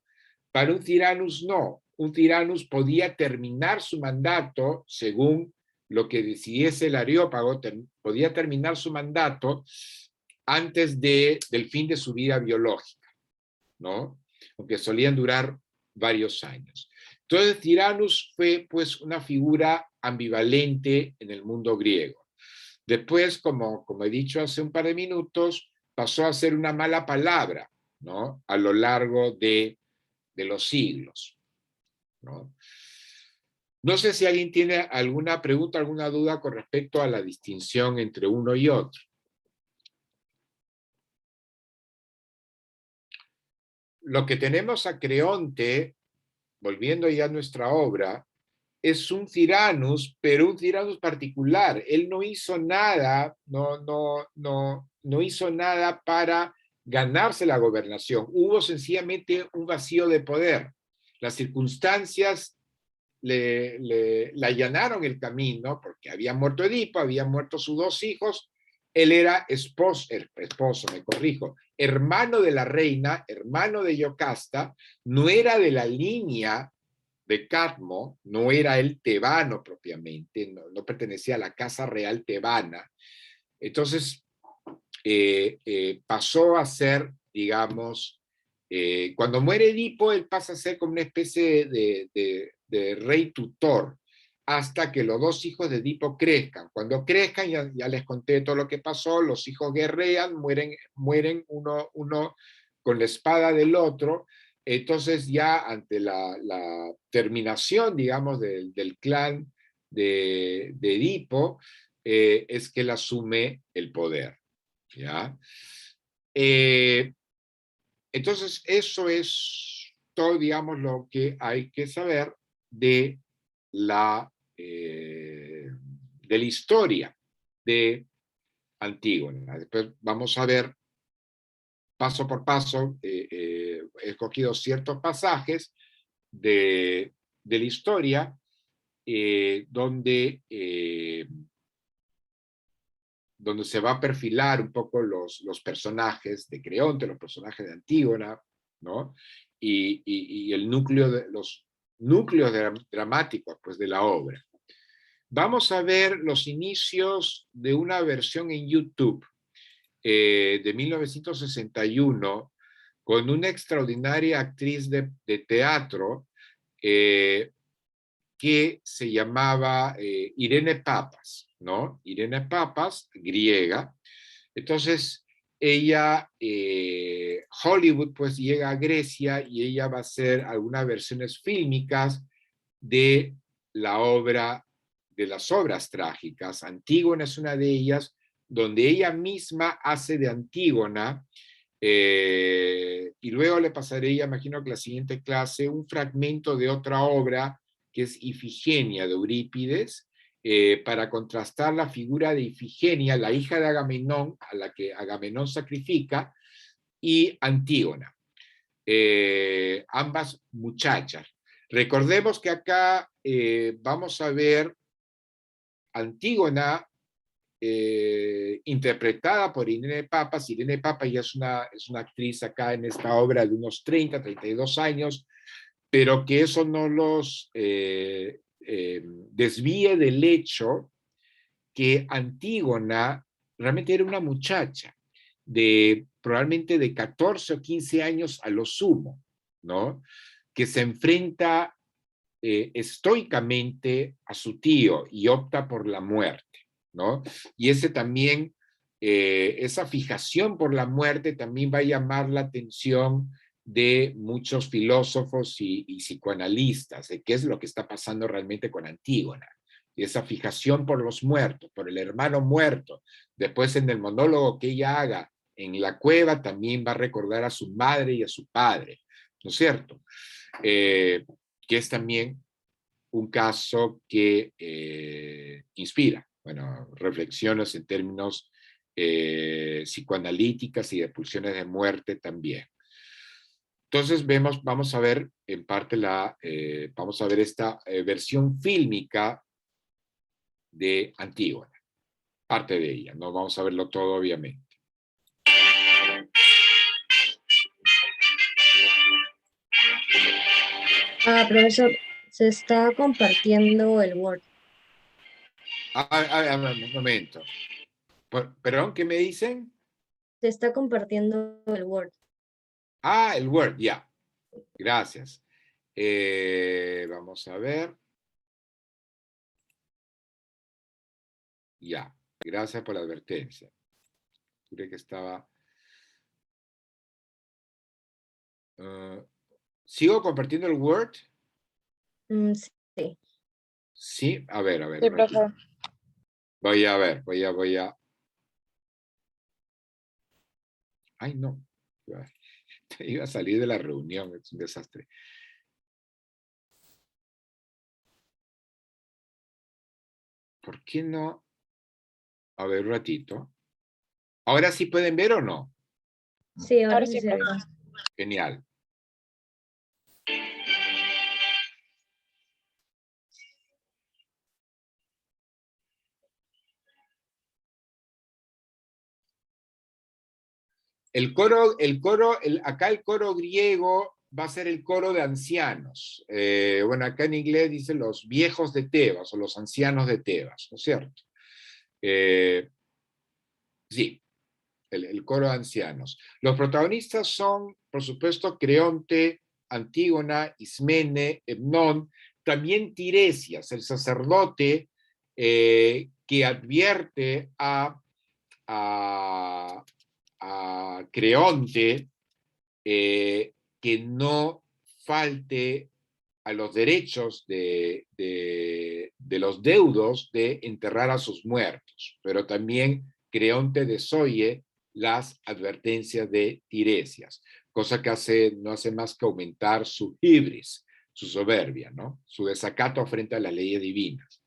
Para un Tiranus no, un Tiranus podía terminar su mandato según lo que decidiese el Areópago, podía terminar su mandato antes del fin de su vida biológica, ¿no? Aunque solían durar varios años. Entonces, Tiranus fue pues una figura ambivalente en el mundo griego. Después, como he dicho hace un par de minutos, pasó a ser una mala palabra, ¿no? A lo largo de los siglos, ¿no? No sé si alguien tiene alguna pregunta, alguna duda con respecto a la distinción entre uno y otro. Lo que tenemos a Creonte, volviendo ya a nuestra obra, es un Tyrannus, pero un Tyrannus particular. Él no hizo nada, no hizo nada para ganarse la gobernación. Hubo sencillamente un vacío de poder. Las circunstancias le allanaron el camino, porque había muerto Edipo, habían muerto sus dos hijos, él era esposo, me corrijo, hermano de la reina, hermano de Yocasta, no era de la línea de Cadmo, no era el tebano propiamente, no pertenecía a la casa real tebana. Entonces, pasó a ser, digamos, cuando muere Edipo, él pasa a ser como una especie de rey tutor, hasta que los dos hijos de Edipo crezcan. Cuando crezcan, ya les conté todo lo que pasó, los hijos guerrean, mueren uno con la espada del otro. Entonces ya ante la terminación, digamos, del clan de Edipo, es que él asume el poder. ¿Ya? Entonces, eso es todo, digamos, lo que hay que saber de de la historia de Antígona. Después vamos a ver paso por paso, he escogido ciertos pasajes de la historia donde se va a perfilar un poco los personajes de Creonte, los personajes de Antígona, ¿no? Y el núcleo los núcleos dramáticos pues, de la obra. Vamos a ver los inicios de una versión en YouTube de 1961 con una extraordinaria actriz de teatro que se llamaba Irene Papas, ¿no? Irene Papas, griega. Entonces, ella, Hollywood, pues llega a Grecia y ella va a hacer algunas versiones fílmicas de la obra, de las obras trágicas. Antígona es una de ellas, donde ella misma hace de Antígona, y luego le pasaré, imagino que la siguiente clase, un fragmento de otra obra que es Ifigenia de Eurípides, para contrastar la figura de Ifigenia, la hija de Agamenón, a la que Agamenón sacrifica, y Antígona, ambas muchachas. Recordemos que acá vamos a ver Antígona interpretada por Irene Papas. Irene Papas ya es una actriz acá en esta obra de unos 30, 32 años, pero que eso no los desvíe del hecho que Antígona realmente era una muchacha probablemente de 14 o 15 años a lo sumo, ¿no? Que se enfrenta estoicamente a su tío y opta por la muerte, ¿no? Y ese también, esa fijación por la muerte también va a llamar la atención de muchos filósofos y psicoanalistas, de qué es lo que está pasando realmente con Antígona. Y esa fijación por los muertos, por el hermano muerto. Después en el monólogo que ella haga en la cueva también va a recordar a su madre y a su padre, ¿no es cierto? Que es también un caso que inspira, bueno, reflexiones en términos psicoanalíticas y de pulsiones de muerte también. Entonces vamos a ver en parte vamos a ver esta versión fílmica de Antígona, parte de ella, no vamos a verlo todo obviamente. Profesor, se está compartiendo el Word. Un momento. ¿Perdón? ¿Qué me dicen? Se está compartiendo el Word. El Word, ya. Gracias. Vamos a ver. Ya. Gracias por la advertencia. Creo que estaba... ¿Sigo compartiendo el Word? Sí. Sí, a ver, Sí, profe. voy a ver, voy a... Ay, no, iba a salir de la reunión, es un desastre. ¿Por qué no? A ver, un ratito. ¿Ahora sí pueden ver o no? Sí, ahora Ahora sí sí, se ve. profe. Genial. Acá el coro griego va a ser el coro de ancianos. Bueno, acá en inglés dice los viejos de Tebas o los ancianos de Tebas, ¿no es cierto? Sí, el coro de ancianos. Los protagonistas son, por supuesto, Creonte, Antígona, Ismene, Etnón, también Tiresias, el sacerdote que advierte a, a Creonte que no falte a los derechos de los deudos de enterrar a sus muertos, pero también Creonte desoye las advertencias de Tiresias, cosa que no hace más que aumentar su hibris, su soberbia, ¿no? Su desacato frente a las leyes divinas.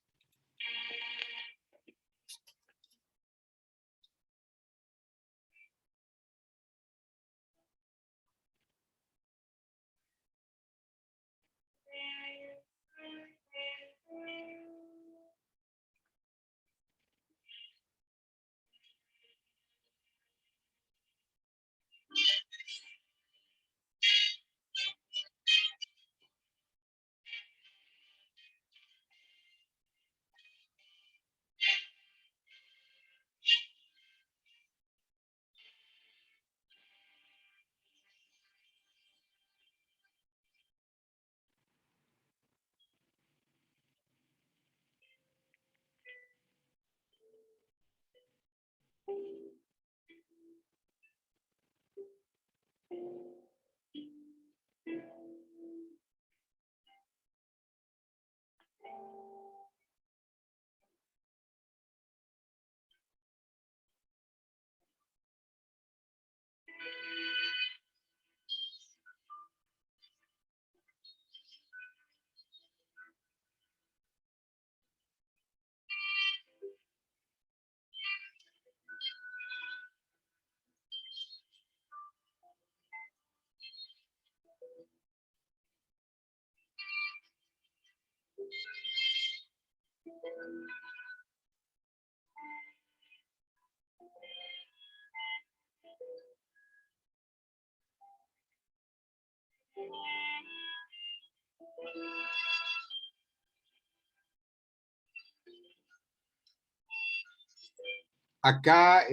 Acá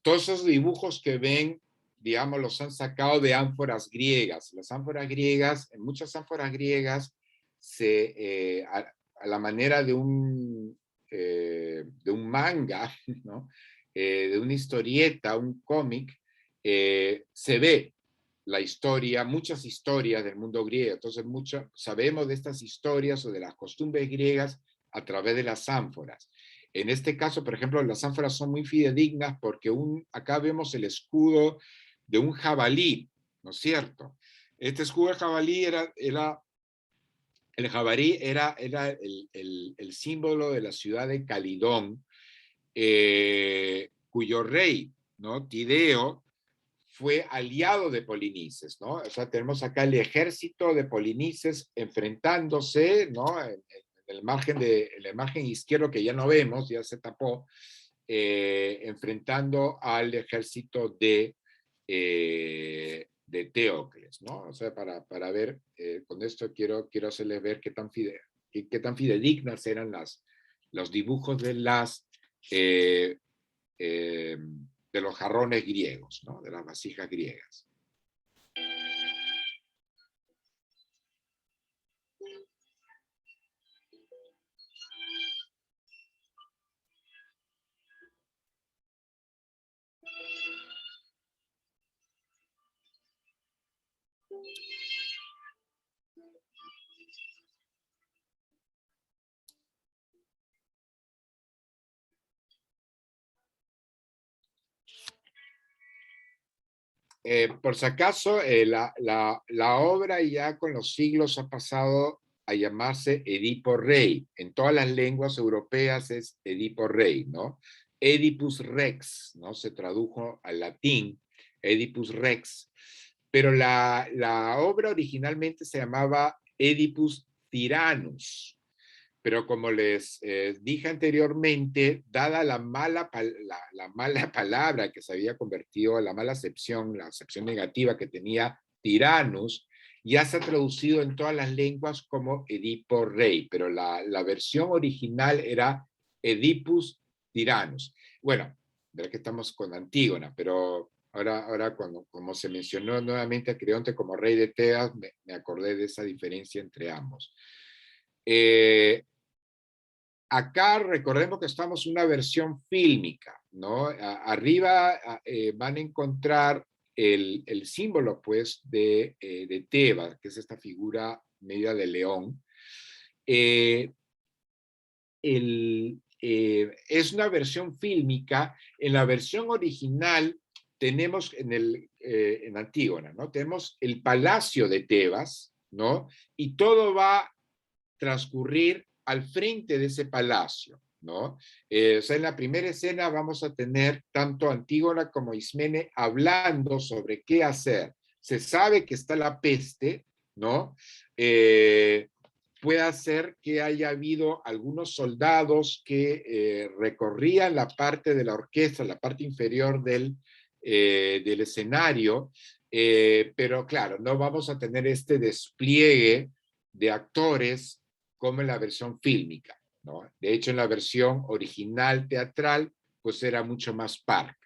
todos esos dibujos que ven, digamos, los han sacado de ánforas griegas. Las ánforas griegas, en muchas ánforas griegas, a la manera de un manga, ¿no? De una historieta, un cómic, se ve la historia, muchas historias del mundo griego. Entonces, sabemos de estas historias o de las costumbres griegas a través de las ánforas. En este caso, por ejemplo, las ánforas son muy fidedignas porque acá vemos el escudo de un jabalí, ¿no es cierto? Este escudo de jabalí era el símbolo de la ciudad de Calidón, cuyo rey, ¿no? Tideo, fue aliado de Polinices, ¿no? O sea, tenemos acá el ejército de Polinices enfrentándose, ¿no? En el margen izquierdo que ya no vemos, ya se tapó, enfrentando al ejército de Teocles, ¿no? O sea, para ver, con esto quiero hacerles ver qué tan fidedignas eran los dibujos eh, eh, de los jarrones griegos, ¿no? De las vasijas griegas. Por si acaso, la obra ya con los siglos ha pasado a llamarse Edipo Rey. En todas las lenguas europeas es Edipo Rey, ¿no? Oedipus Rex, ¿no? Se tradujo al latín, Oedipus Rex. Pero la obra originalmente se llamaba Oedipus Tyrannus. Pero como les dije anteriormente, dada la mala palabra que se había convertido, la acepción negativa que tenía Tyrannus, ya se ha traducido en todas las lenguas como Edipo Rey, pero la versión original era Oedipus Tyrannus. Bueno, verá que estamos con Antígona, pero ahora como se mencionó nuevamente a Creonte como rey de Tebas, me acordé de esa diferencia entre ambos. Acá recordemos que estamos en una versión fílmica, ¿no? Arriba van a encontrar el símbolo, pues, de Tebas, que es esta figura media de león. Es una versión fílmica. En la versión original tenemos en Antígona, ¿no? Tenemos el palacio de Tebas, ¿no? Y todo va a transcurrir al frente de ese palacio, ¿no? O sea, en la primera escena vamos a tener tanto Antígona como Ismene hablando sobre qué hacer. Se sabe que está la peste, ¿no? Puede ser que haya habido algunos soldados que recorrían la parte de la orquesta, la parte inferior del escenario, pero claro, no vamos a tener este despliegue de actores como en la versión fílmica, ¿no? De hecho, en la versión original teatral, pues era mucho más parca.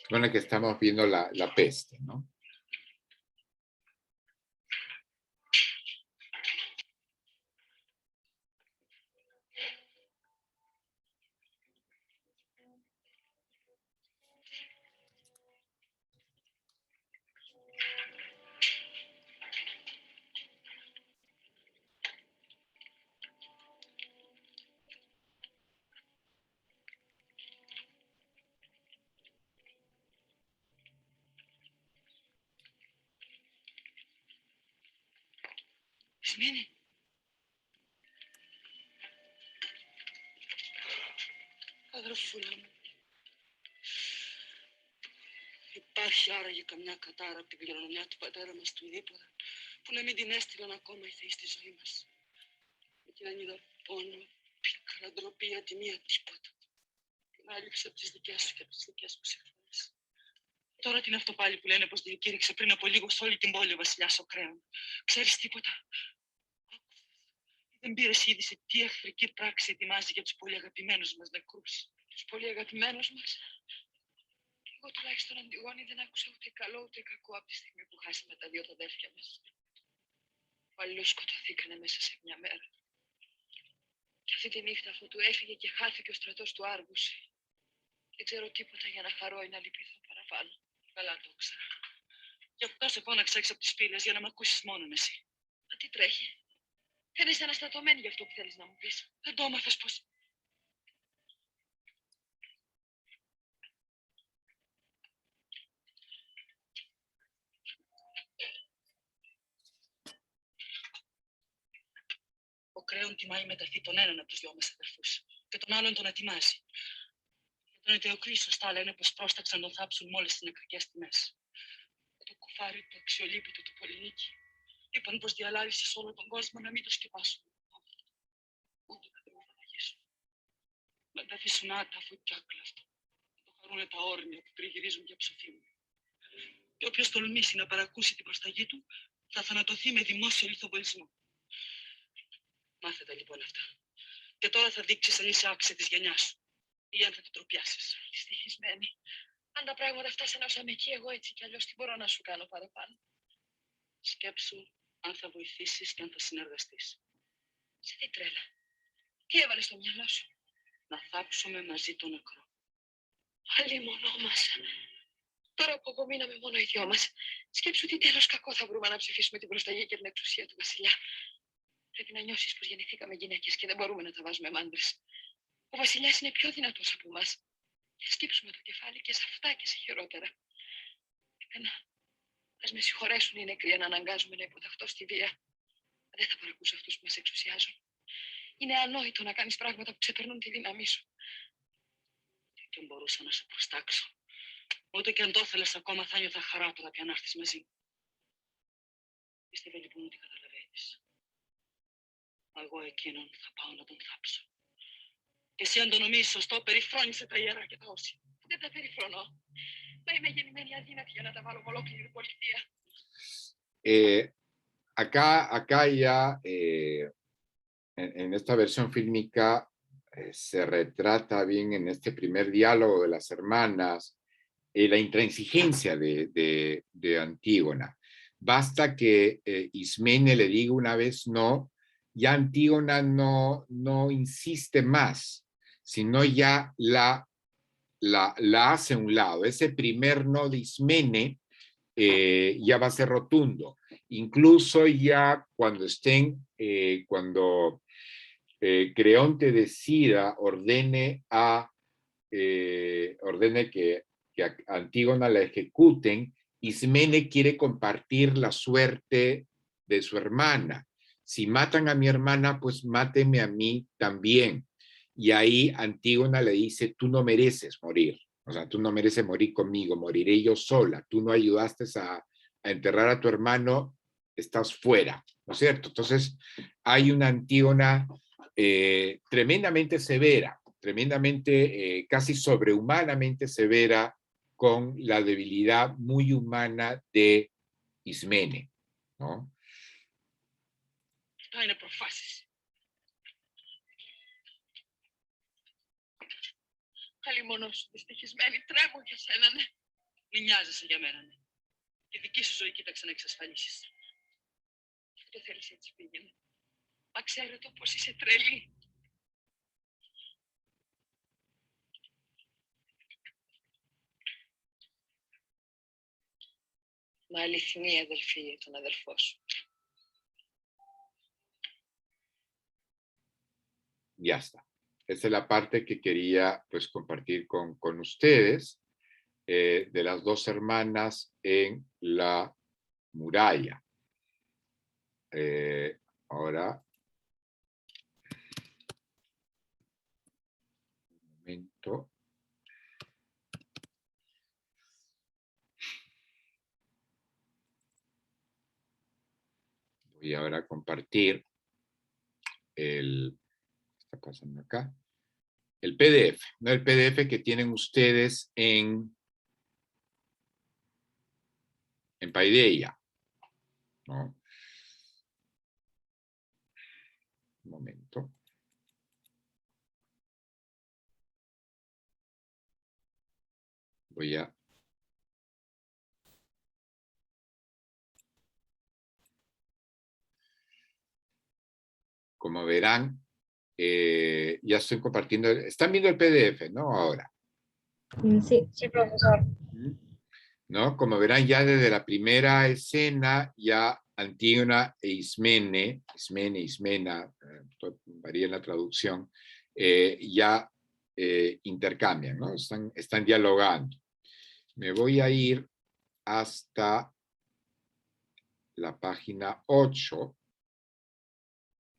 Con la que estamos viendo la peste, ¿no? Σημαίνει. Αδερφούλα μου, υπάρχει άραγε καμιά κατάρα από την κληρονομιά του πατέρα μας του Ιδίπορα που να μην την έστειλαν ακόμα οι θεοί στη ζωή μας. Εκεί δεν είδα πόνο, πίκρα, ντροπή, ατιμία, τίποτα. Την άλυψη από τις δικές σου και από τις δικές μου συμφωνίες. Τώρα τι είναι αυτό πάλι που λένε πως διακήρυξε πριν από λίγο σε όλη την πόλη ο βασιλιάς ο Κρέον. Ξέρεις τίποτα? Δεν πήρες είδηση τι εχθρική πράξη ετοιμάζει για τους πολύ αγαπημένους μας νεκρούς. Τους πολύ αγαπημένους μας. Εγώ τουλάχιστον, Αντιγόνη, δεν άκουσα ούτε καλό ούτε κακό από τη στιγμή που χάσαμε τα δύο τα αδέρφια μας. Που αλλιώς σκοτωθήκανε μέσα σε μια μέρα. Και αυτή τη νύχτα αφού του έφυγε και χάθηκε ο στρατός του Άργους. Δεν ξέρω τίποτα για να χαρώ ή να λυπηθώ παραπάνω. Καλά το ήξερα. Γι' αυτό σε φώναξα έξω από τις πύλες για να μ' ακούσεις μόνον εσύ. Μα τι τρέχει? Φαίνεσαι αναστατωμένη για αυτό που θέλεις να μου πεις. Δεν το έμαθες πως... Ο Κρέον τιμάει μεταθεί τον έναν από τους δυο μας αδερφούς και τον άλλον τον ετοιμάζει. Για τον Αιτεοκλή σωστά λένε πως πρόσταξαν να τον θάψουν μόλις στις νεκρικές τιμές. Για το κουφάρι το αξιολύπητο του Πολυνίκη είπαν πως διαλάλησε σε όλο τον κόσμο να μην το σκεπάσουν. Ούτε θα τον φαναγίσουν. Να τα αφήσουν άταφο και άκλαστο. Το χαρούνε τα όρνια που τριγυρίζουν για ψωφί μου. Και όποιος τολμήσει να παρακούσει την προσταγή του, θα θανατωθεί με δημόσιο λιθοβολισμό. Μάθε τα λοιπόν αυτά. Και τώρα θα δείξεις αν είσαι άξια της γενιάς σου. Ή αν θα την τροπιάσεις. Δυστυχισμένη. Αν τα πράγματα φτάσαν όσα με εκεί, εγώ έτσι κι αλλιώς τι μπορώ να σου κάνω παραπάνω. Σκέψου αν θα βοηθήσεις και αν θα συνεργαστείς. Σε τι τρέλα. Τι έβαλες στο μυαλό σου. Να θάψουμε μαζί το νεκρό. Αλλήμονό μας. Τώρα που απομείναμε μόνο οι δυο μας, σκέψου τι τέλος κακό θα βρούμε να ψηφίσουμε την προσταγή και την εξουσία του βασιλιά. Πρέπει να νιώσεις πως γεννηθήκαμε γυναίκες και δεν μπορούμε να τα βάζουμε με άντρες. Ο βασιλιάς είναι πιο δυνατός από εμάς. Και σκύψουμε το κεφάλι και σε αυτά και σε χειρότερα. Εμένα, ας με συγχωρέσουν οι νεκροί αν αναγκάζουμε να υποταχθώ στη βία. Δεν θα παρακούσω αυτούς που μας εξουσιάζουν. Είναι ανόητο να κάνεις πράγματα που ξεπερνούν τη δύναμή σου. Και μπορούσα να σε προστάξω. Ούτε και αν το ήθελες ακόμα θα νιώθα χαρά όταν πια να έρθεις μαζί μου. Πίστευε λοιπόν ότι καταλαβαίνεις. Εγώ εκείνον θα πάω να τον θάψω. Και εσύ αν το νομίζεις σωστό, περιφρόνησε τα ιερά και τα όσια. Δεν τα περιφρονώ. Μα είμαι γεννημένη αδύνατη για να τα βάλω με ολόκληρη πολιτεία. Acá ya, en esta versión fílmica, se retrata bien en este primer diálogo de las hermanas la intransigencia de Antígona. Basta que Ismene le diga una vez no, ya Antígona no insiste más, sino ya la hace a un lado. Ese primer no de Ismene ya va a ser rotundo. Incluso ya cuando Creonte decida, ordene que a Antígona la ejecuten, Ismene quiere compartir la suerte de su hermana. Si matan a mi hermana, pues mátenme a mí también. Y ahí Antígona le dice, tú no mereces morir. O sea, tú no mereces morir conmigo, moriré yo sola. Tú no ayudaste a enterrar a tu hermano, estás fuera, ¿no es cierto? Entonces, hay una Antígona tremendamente severa, tremendamente, casi sobrehumanamente severa, con la debilidad muy humana de Ismene, ¿no? Αυτά είναι προφάσεις. Αλλήμονό σου, δυστυχισμένη, τρέμω για σένα, ναι. Μην νοιάζεσαι για μένα, ναι. Τη δική σου ζωή κοίταξε να εξασφαλίσεις. Αυτό το θέλεις έτσι πήγαινε. Μα ξέρω το πως είσαι τρελή. Μα αληθινή αδελφή για τον αδελφό σου. Ya está. Esa es la parte que quería pues compartir con ustedes de las dos hermanas en la muralla. Ahora, un momento. Voy ahora a compartir el... ¿Qué está pasando acá? El PDF, ¿no? El PDF que tienen ustedes en Paideia, ¿no? Un momento. Voy a... Como verán, ya estoy compartiendo, están viendo el PDF, ¿no? Ahora. Sí. Sí, profesor. ¿No? Como verán, ya desde la primera escena, ya Antígona e Ismena, varía en la traducción, ya intercambian, ¿no? Están dialogando. Me voy a ir hasta la página 8.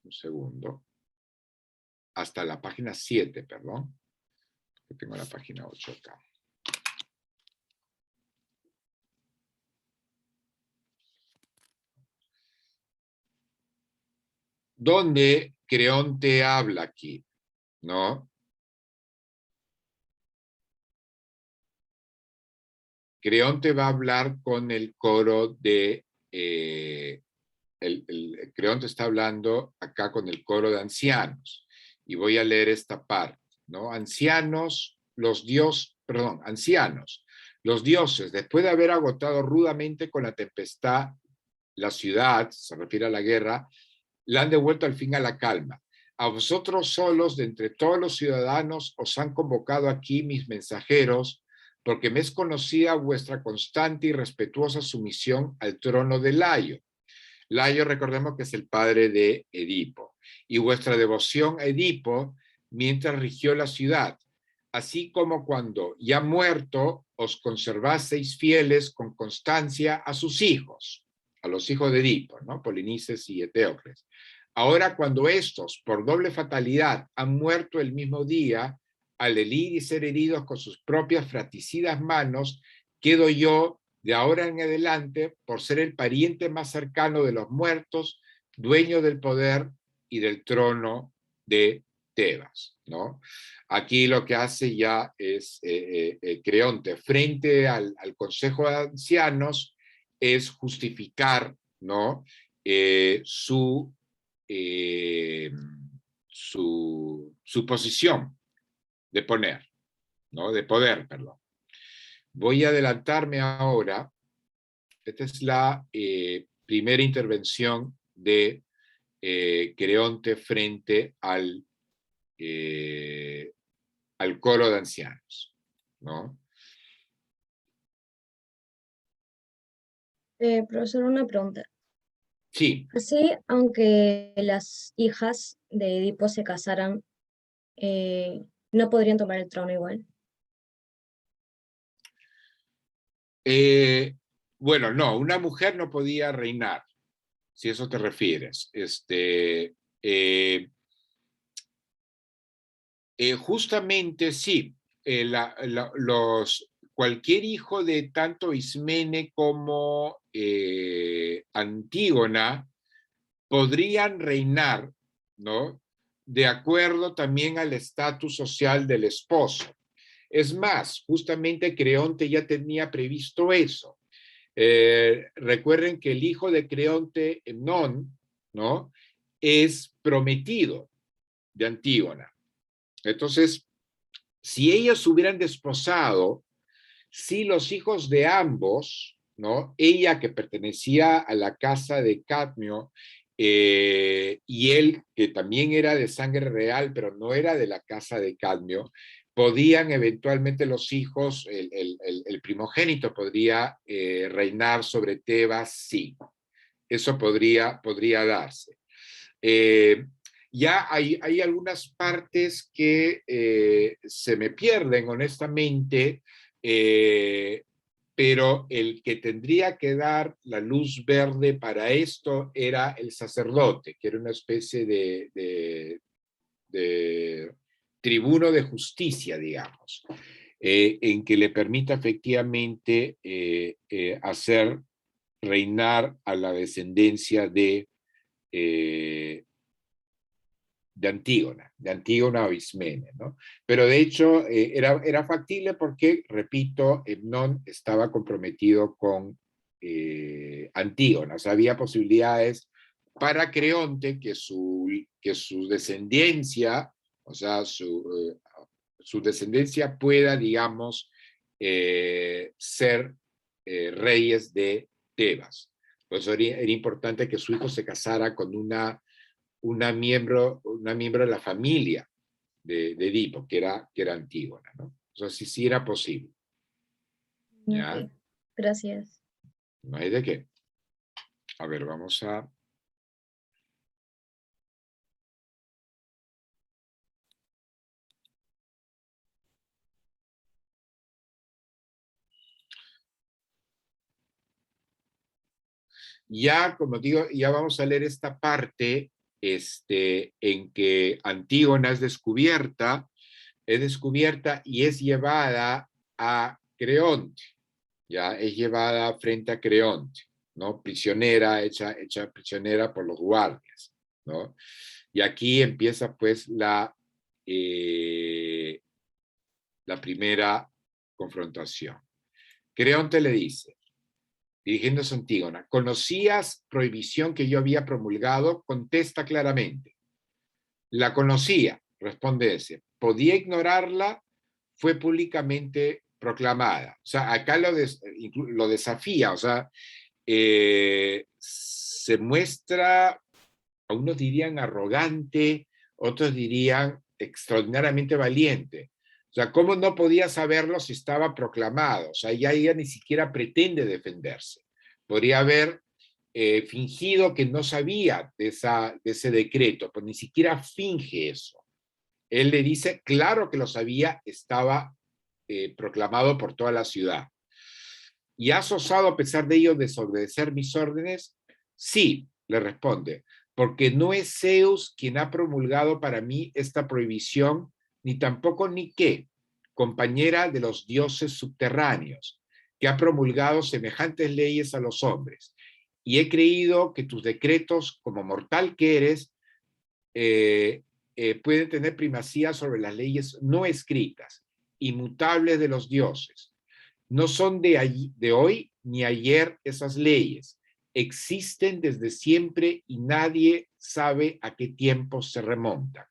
Un segundo. Hasta la página 7, perdón. Que tengo la página 8 acá. Donde Creonte habla aquí, ¿no? Creonte va a hablar con el coro de... Creonte está hablando acá con el coro de ancianos. Y voy a leer esta parte, ¿no? Ancianos, ancianos, los dioses, después de haber agotado rudamente con la tempestad la ciudad, se refiere a la guerra, la han devuelto al fin a la calma. A vosotros solos, de entre todos los ciudadanos, os han convocado aquí mis mensajeros, porque me es conocida vuestra constante y respetuosa sumisión al trono de Layo. Layo, recordemos que es el padre de Edipo, y vuestra devoción a Edipo mientras rigió la ciudad, así como cuando ya muerto os conservaseis fieles con constancia a sus hijos, a los hijos de Edipo, ¿no? Polinices y Eteocles. Ahora, cuando estos, por doble fatalidad, han muerto el mismo día, al herir y ser heridos con sus propias fratricidas manos, quedo yo, de ahora en adelante, por ser el pariente más cercano de los muertos, dueño del poder y del trono de Tebas, ¿no? Aquí lo que hace ya es Creonte, frente al Consejo de Ancianos, es justificar, ¿no? Su posición de poder, ¿no? De poder, perdón. Voy a adelantarme ahora. Esta es la primera intervención de Creonte frente al coro de ancianos, ¿no? Profesor, una pregunta. Sí. Así, aunque las hijas de Edipo se casaran, ¿no podrían tomar el trono igual? Bueno, no, una mujer no podía reinar, si a eso te refieres. Justamente sí, cualquier hijo de tanto Ismene como Antígona podrían reinar, ¿no? De acuerdo también al estatus social del esposo. Es más, justamente Creonte ya tenía previsto eso. Recuerden que el hijo de Creonte, Hemnón, ¿no? Es prometido de Antígona. Entonces, si ellos hubieran desposado, si los hijos de ambos, ¿no? Ella que pertenecía a la casa de Cadmio y él que también era de sangre real, pero no era de la casa de Cadmio, podían eventualmente los hijos, el primogénito podría reinar sobre Tebas, sí. Eso podría darse. Ya hay algunas partes que se me pierden, honestamente, pero el que tendría que dar la luz verde para esto era el sacerdote, que era una especie de tribuno de justicia, digamos, en que le permita efectivamente hacer reinar a la descendencia de Antígona o Ismene, ¿no? Pero de hecho era factible porque, repito, Hemnón estaba comprometido con Antígona, o sea, había posibilidades para Creonte que su descendencia, o sea, su descendencia pueda, digamos, ser reyes de Tebas. Por eso era importante que su hijo se casara con una miembro de la familia de Edipo, que era Antígona, ¿no? O sea, sí era posible. ¿Ya? Ok, gracias. No hay de qué. A ver, vamos a... Ya, como digo, ya vamos a leer esta parte en que Antígona es descubierta y es llevada a Creonte, ya es llevada frente a Creonte, ¿no? Prisionera, hecha prisionera por los guardias, ¿no? Y aquí empieza pues la primera confrontación. Creonte le dice, dirigiéndose a Antígona, ¿conocías prohibición que yo había promulgado? Contesta claramente. La conocía, responde ese. ¿Podía ignorarla? Fue públicamente proclamada. O sea, acá lo desafía, o sea, se muestra, unos dirían arrogante, otros dirían extraordinariamente valiente. O sea, ¿cómo no podía saberlo si estaba proclamado? O sea, ya ella ni siquiera pretende defenderse. Podría haber fingido que no sabía de ese decreto, pero ni siquiera finge eso. Él le dice, claro que lo sabía, estaba proclamado por toda la ciudad. ¿Y has osado a pesar de ello desobedecer mis órdenes? Sí, le responde, porque no es Zeus quien ha promulgado para mí esta prohibición, ni tampoco Nike, compañera de los dioses subterráneos, que ha promulgado semejantes leyes a los hombres. Y he creído que tus decretos, como mortal que eres, pueden tener primacía sobre las leyes no escritas, inmutables de los dioses. No son de hoy ni ayer esas leyes. Existen desde siempre y nadie sabe a qué tiempos se remontan.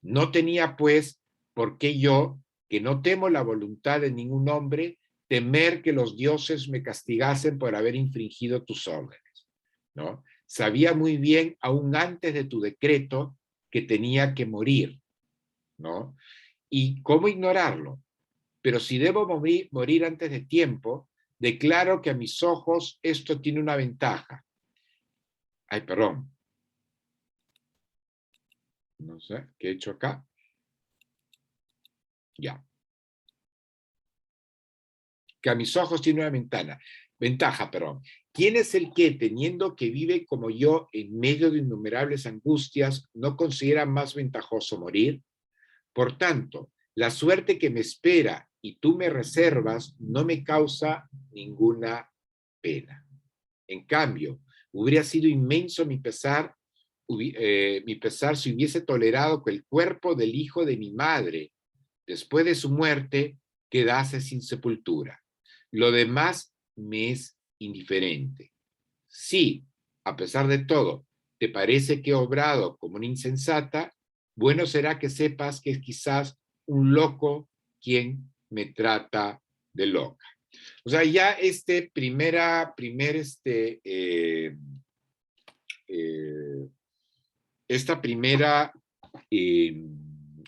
No tenía, pues, por qué yo, que no temo la voluntad de ningún hombre, temer que los dioses me castigasen por haber infringido tus órdenes, ¿no? Sabía muy bien, aún antes de tu decreto, que tenía que morir, ¿no? ¿Y cómo ignorarlo? Pero si debo morir antes de tiempo, declaro que a mis ojos esto tiene una ventaja. Ay, perdón. No sé, ¿qué he hecho acá? Ya. Que a mis ojos tiene una ventaja, perdón. ¿Quién es el que, teniendo que vive como yo en medio de innumerables angustias, no considera más ventajoso morir? Por tanto, la suerte que me espera y tú me reservas no me causa ninguna pena. En cambio, hubiera sido inmenso mi pesar si hubiese tolerado que el cuerpo del hijo de mi madre, después de su muerte, quedase sin sepultura. Lo demás me es indiferente. Si, a pesar de todo, te parece que he obrado como una insensata, bueno será que sepas que es quizás un loco quien me trata de loca. O sea, ya esta primera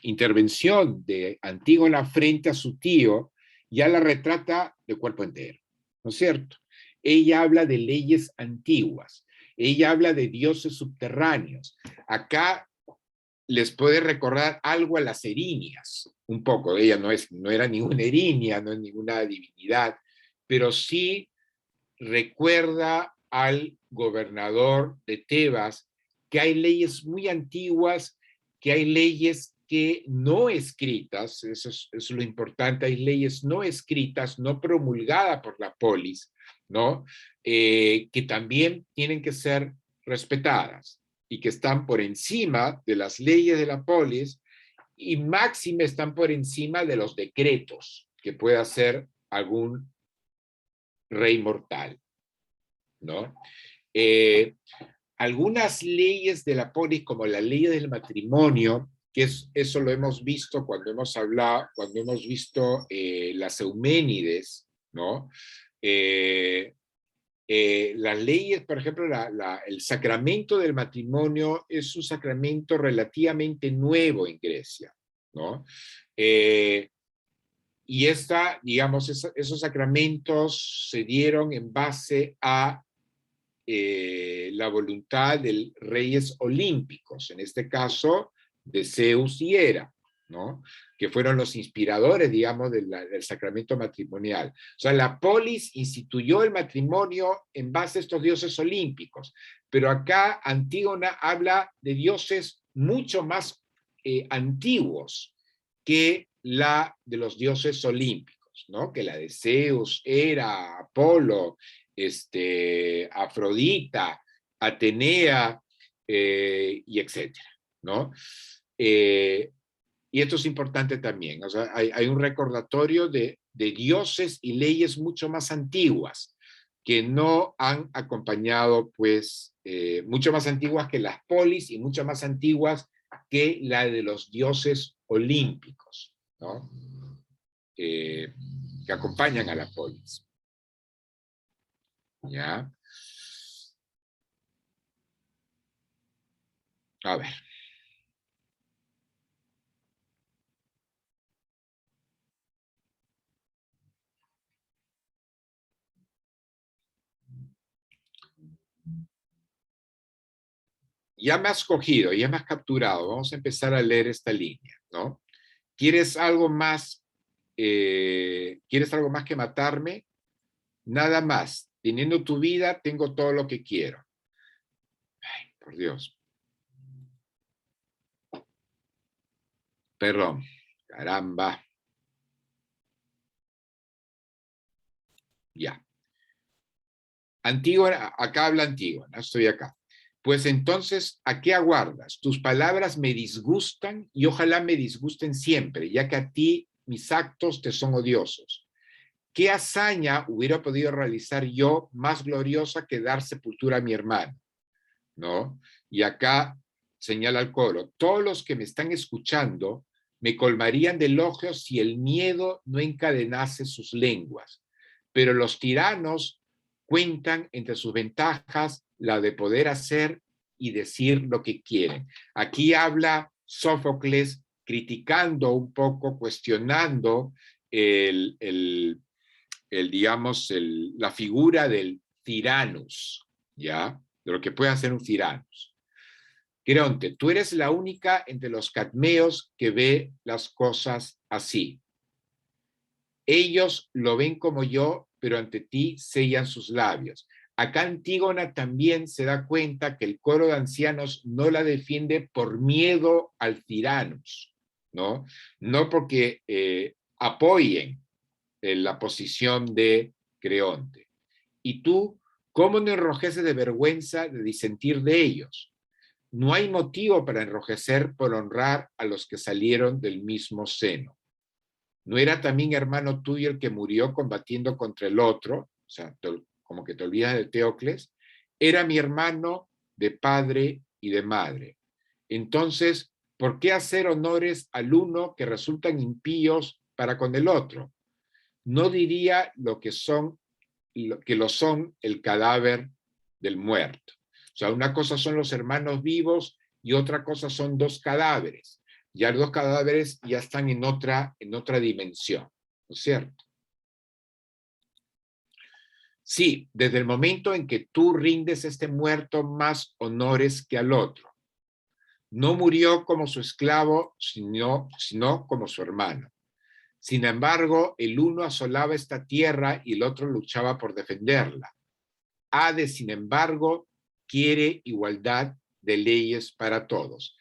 intervención de Antígona frente a su tío ya la retrata de cuerpo entero, ¿no es cierto? Ella habla de leyes antiguas, ella habla de dioses subterráneos. Acá les puede recordar algo a las erinias, un poco. Ella no era ninguna erinia, no es ninguna divinidad, pero sí recuerda al gobernador de Tebas que hay leyes muy antiguas, que hay leyes que no escritas, eso es lo importante, hay leyes no escritas, no promulgadas por la polis, ¿no? Que también tienen que ser respetadas y que están por encima de las leyes de la polis y máxime están por encima de los decretos que pueda hacer algún rey mortal, ¿no? Algunas leyes de la polis, como la ley del matrimonio, que eso lo hemos visto cuando hemos visto las Euménides, ¿no? Las leyes, por ejemplo, el sacramento del matrimonio es un sacramento relativamente nuevo en Grecia, ¿no? Y esos sacramentos se dieron en base a la voluntad de reyes olímpicos, en este caso de Zeus y Hera, ¿no? Que fueron los inspiradores, digamos, del sacramento matrimonial. O sea, la polis instituyó el matrimonio en base a estos dioses olímpicos, pero acá Antígona habla de dioses mucho más antiguos que la de los dioses olímpicos, ¿no? Que la de Zeus, Hera, Apolo, Afrodita, Atenea, y etcétera, ¿no? Y esto es importante también, o sea, hay un recordatorio de de dioses y leyes mucho más antiguas, que no han acompañado, pues, mucho más antiguas que las polis y mucho más antiguas que la de los dioses olímpicos, ¿no? Que acompañan a la polis. ¿Ya? A ver. Ya me has cogido, ya me has capturado. Vamos a empezar a leer esta línea, ¿no? ¿Quieres algo más? ¿Quieres algo más que matarme? Nada más. Teniendo tu vida, tengo todo lo que quiero. Ay, por Dios. Perdón. Caramba. Ya. Antígona, acá habla Antígona, estoy acá. Pues entonces, ¿a qué aguardas? Tus palabras me disgustan y ojalá me disgusten siempre, ya que a ti mis actos te son odiosos. ¿Qué hazaña hubiera podido realizar yo más gloriosa que dar sepultura a mi hermano? ¿No? Y acá señala el coro, todos los que me están escuchando me colmarían de elogios si el miedo no encadenase sus lenguas, pero los tiranos cuentan entre sus ventajas la de poder hacer y decir lo que quieren. Aquí habla Sófocles criticando un poco, cuestionando digamos, la figura del tiranus, ¿ya? De lo que puede hacer un tiranus. Creonte, tú eres la única entre los cadmeos que ve las cosas así. Ellos lo ven como yo, pero ante ti sellan sus labios. Acá Antígona también se da cuenta que el coro de ancianos no la defiende por miedo al tiranus, ¿no? No porque apoyen la posición de Creonte. Y tú, ¿cómo no enrojeces de vergüenza de disentir de ellos? No hay motivo para enrojecer por honrar a los que salieron del mismo seno. ¿No era también hermano tuyo el que murió combatiendo contra el otro? O sea, como que te olvidas de Teocles. Era mi hermano de padre y de madre. Entonces, ¿por qué hacer honores al uno que resultan impíos para con el otro? No diría que lo son el cadáver del muerto. O sea, una cosa son los hermanos vivos y otra cosa son dos cadáveres. Ya los dos cadáveres ya están en otra dimensión, ¿no es cierto? Sí, desde el momento en que tú rindes a este muerto más honores que al otro. No murió como su esclavo, sino como su hermano. Sin embargo, el uno asolaba esta tierra y el otro luchaba por defenderla. Hades, sin embargo, quiere igualdad de leyes para todos.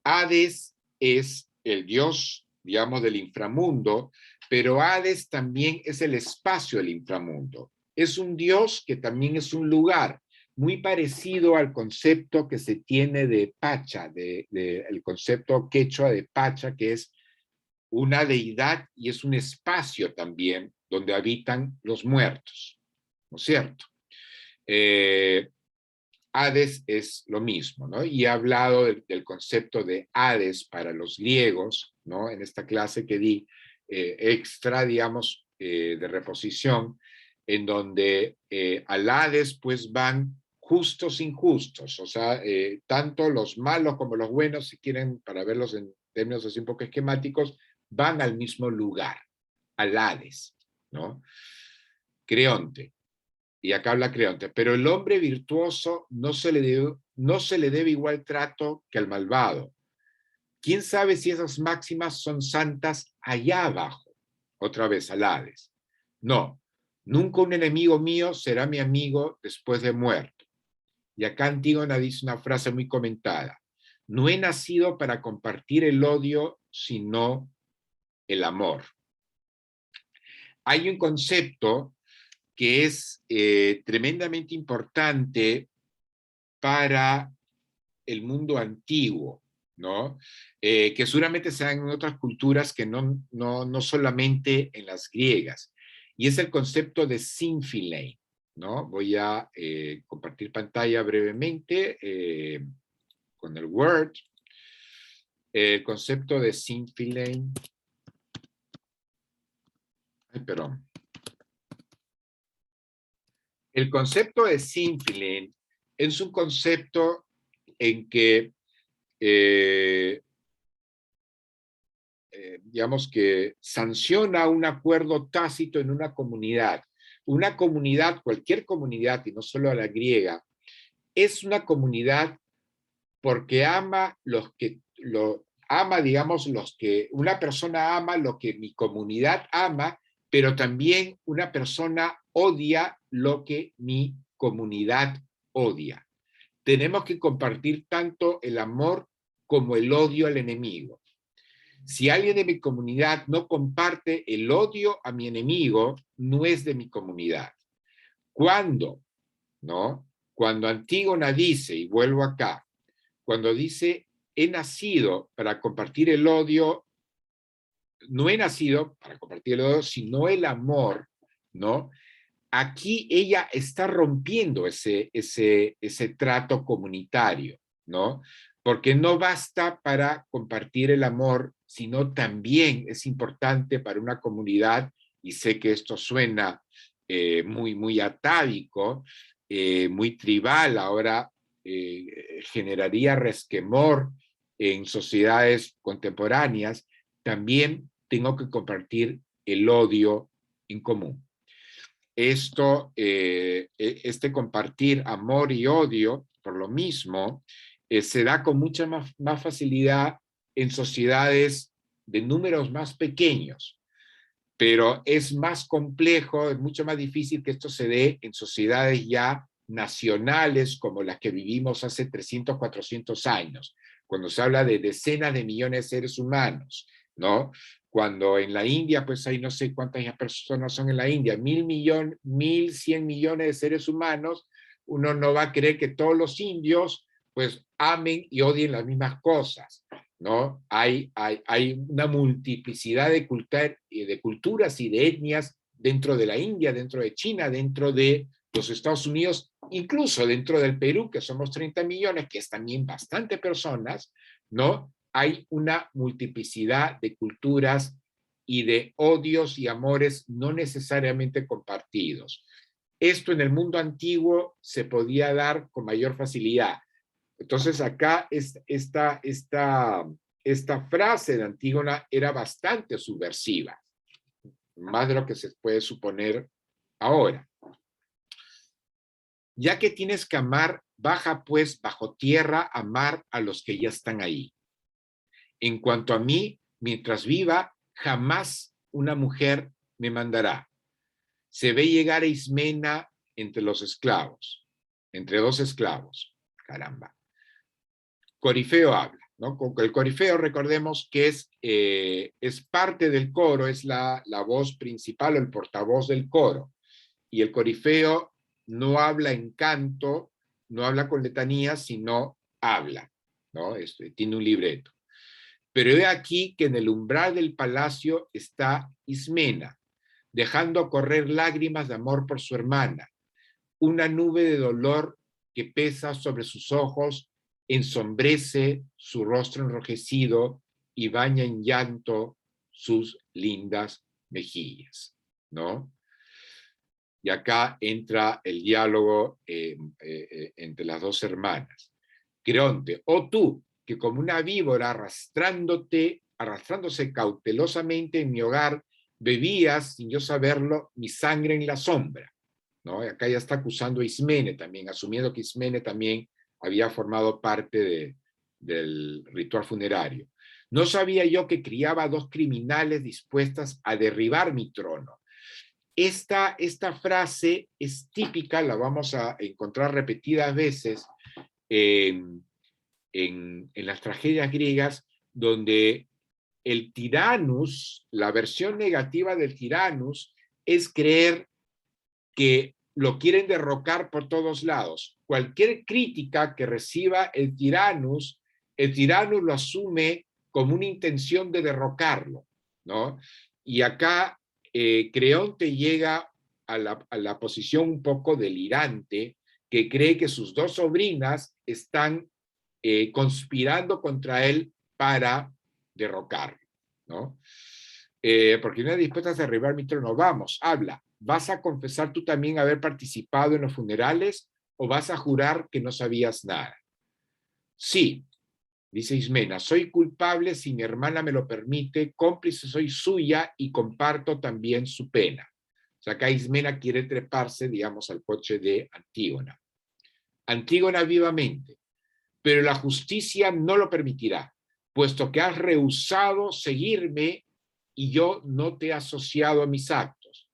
Hades es el dios, digamos, del inframundo, pero Hades también es el espacio del inframundo. Es un dios que también es un lugar, muy parecido al concepto que se tiene de Pacha, el concepto quechua de Pacha, que es una deidad y es un espacio también donde habitan los muertos, ¿no es cierto? Hades es lo mismo, ¿no? Y he hablado del concepto de Hades para los griegos, ¿no? En esta clase que di extra, digamos, de reposición, en donde al Hades pues van justos, injustos, o sea, tanto los malos como los buenos, si quieren, para verlos en términos así un poco esquemáticos, van al mismo lugar, al Hades, ¿no? Creonte. Y acá habla Creonte, pero el hombre virtuoso no se le debe igual trato que al malvado. ¿Quién sabe si esas máximas son santas allá abajo? Otra vez, al Hades. No, nunca un enemigo mío será mi amigo después de muerto. Y acá Antígona dice una frase muy comentada. No he nacido para compartir el odio, sino el amor. Hay un concepto que es tremendamente importante para el mundo antiguo, ¿no? Que seguramente se dan en otras culturas que no solamente en las griegas. Y es el concepto de sínfile, ¿no? Voy a compartir pantalla brevemente con el Word. El concepto de sínfile. Ay, perdón. El concepto de sínfile es un concepto en que digamos que sanciona un acuerdo tácito en una comunidad. Una comunidad, cualquier comunidad, y no solo a la griega, es una comunidad porque ama digamos, una persona ama lo que mi comunidad ama, pero también una persona odia lo que mi comunidad odia. Tenemos que compartir tanto el amor como el odio al enemigo. Si alguien de mi comunidad no comparte el odio a mi enemigo, no es de mi comunidad. ¿Cuándo? ¿No? Cuando Antígona dice, y vuelvo acá, cuando dice, he nacido para compartir el odio, no he nacido para compartir el odio, sino el amor, ¿no? Aquí ella está rompiendo ese trato comunitario, ¿no? Porque no basta para compartir el amor, sino también es importante para una comunidad, y sé que esto suena muy atávico, muy tribal, ahora generaría resquemor en sociedades contemporáneas, también tengo que compartir el odio en común. Este compartir amor y odio, por lo mismo, se da con mucha más facilidad en sociedades de números más pequeños, pero es más complejo, es mucho más difícil que esto se dé en sociedades ya nacionales como las que vivimos hace 300, 400 años, cuando se habla de decenas de millones de seres humanos, ¿no? Cuando en la India, pues hay no sé cuántas personas son en la India, 1.100 millones de seres humanos, uno no va a creer que todos los indios pues amen y odien las mismas cosas, ¿no? Hay una multiplicidad de culturas y de etnias dentro de la India, dentro de China, dentro de los Estados Unidos, incluso dentro del Perú, que somos 30 millones, que es también bastante personas, ¿no? Hay una multiplicidad de culturas y de odios y amores no necesariamente compartidos. Esto en el mundo antiguo se podía dar con mayor facilidad. Entonces acá esta frase de Antígona era bastante subversiva, más de lo que se puede suponer ahora. Ya que tienes que amar, baja pues bajo tierra a amar a los que ya están ahí. En cuanto a mí, mientras viva, jamás una mujer me mandará. Se ve llegar a Ismena entre los esclavos, entre dos esclavos. Caramba. Corifeo habla, ¿no? El corifeo, recordemos que es parte del coro, es la voz principal o el portavoz del coro. Y el corifeo no habla en canto, no habla con letanías, sino habla, ¿no? Tiene un libreto. Pero he aquí que en el umbral del palacio está Ismena, dejando correr lágrimas de amor por su hermana. Una nube de dolor que pesa sobre sus ojos ensombrece su rostro enrojecido y baña en llanto sus lindas mejillas, ¿no? Y acá entra el diálogo entre las dos hermanas. Creonte, oh tú, que como una víbora arrastrándose cautelosamente en mi hogar, bebías, sin yo saberlo, mi sangre en la sombra, ¿no? Y acá ya está acusando a Ismene también, asumiendo que Ismene también había formado parte del ritual funerario. No sabía yo que criaba dos criminales dispuestas a derribar mi trono. Esta frase es típica, la vamos a encontrar repetidas veces en las tragedias griegas, donde el Tyrannus, la versión negativa del Tyrannus, es creer que lo quieren derrocar por todos lados. Cualquier crítica que reciba el Tyrannus el tirano lo asume como una intención de derrocarlo, ¿no? Y acá Creonte llega a la posición un poco delirante, que cree que sus dos sobrinas están conspirando contra él para derrocarlo, ¿no? Porque no dispuestas a derribar mi trono. Vamos, habla. ¿Vas a confesar tú también haber participado en los funerales o vas a jurar que no sabías nada? Sí, dice Ismena, soy culpable si mi hermana me lo permite, cómplice soy suya y comparto también su pena. O sea, acá Ismena quiere treparse, digamos, al coche de Antígona. Antígona vivamente, pero la justicia no lo permitirá, puesto que has rehusado seguirme y yo no te he asociado a mis actos.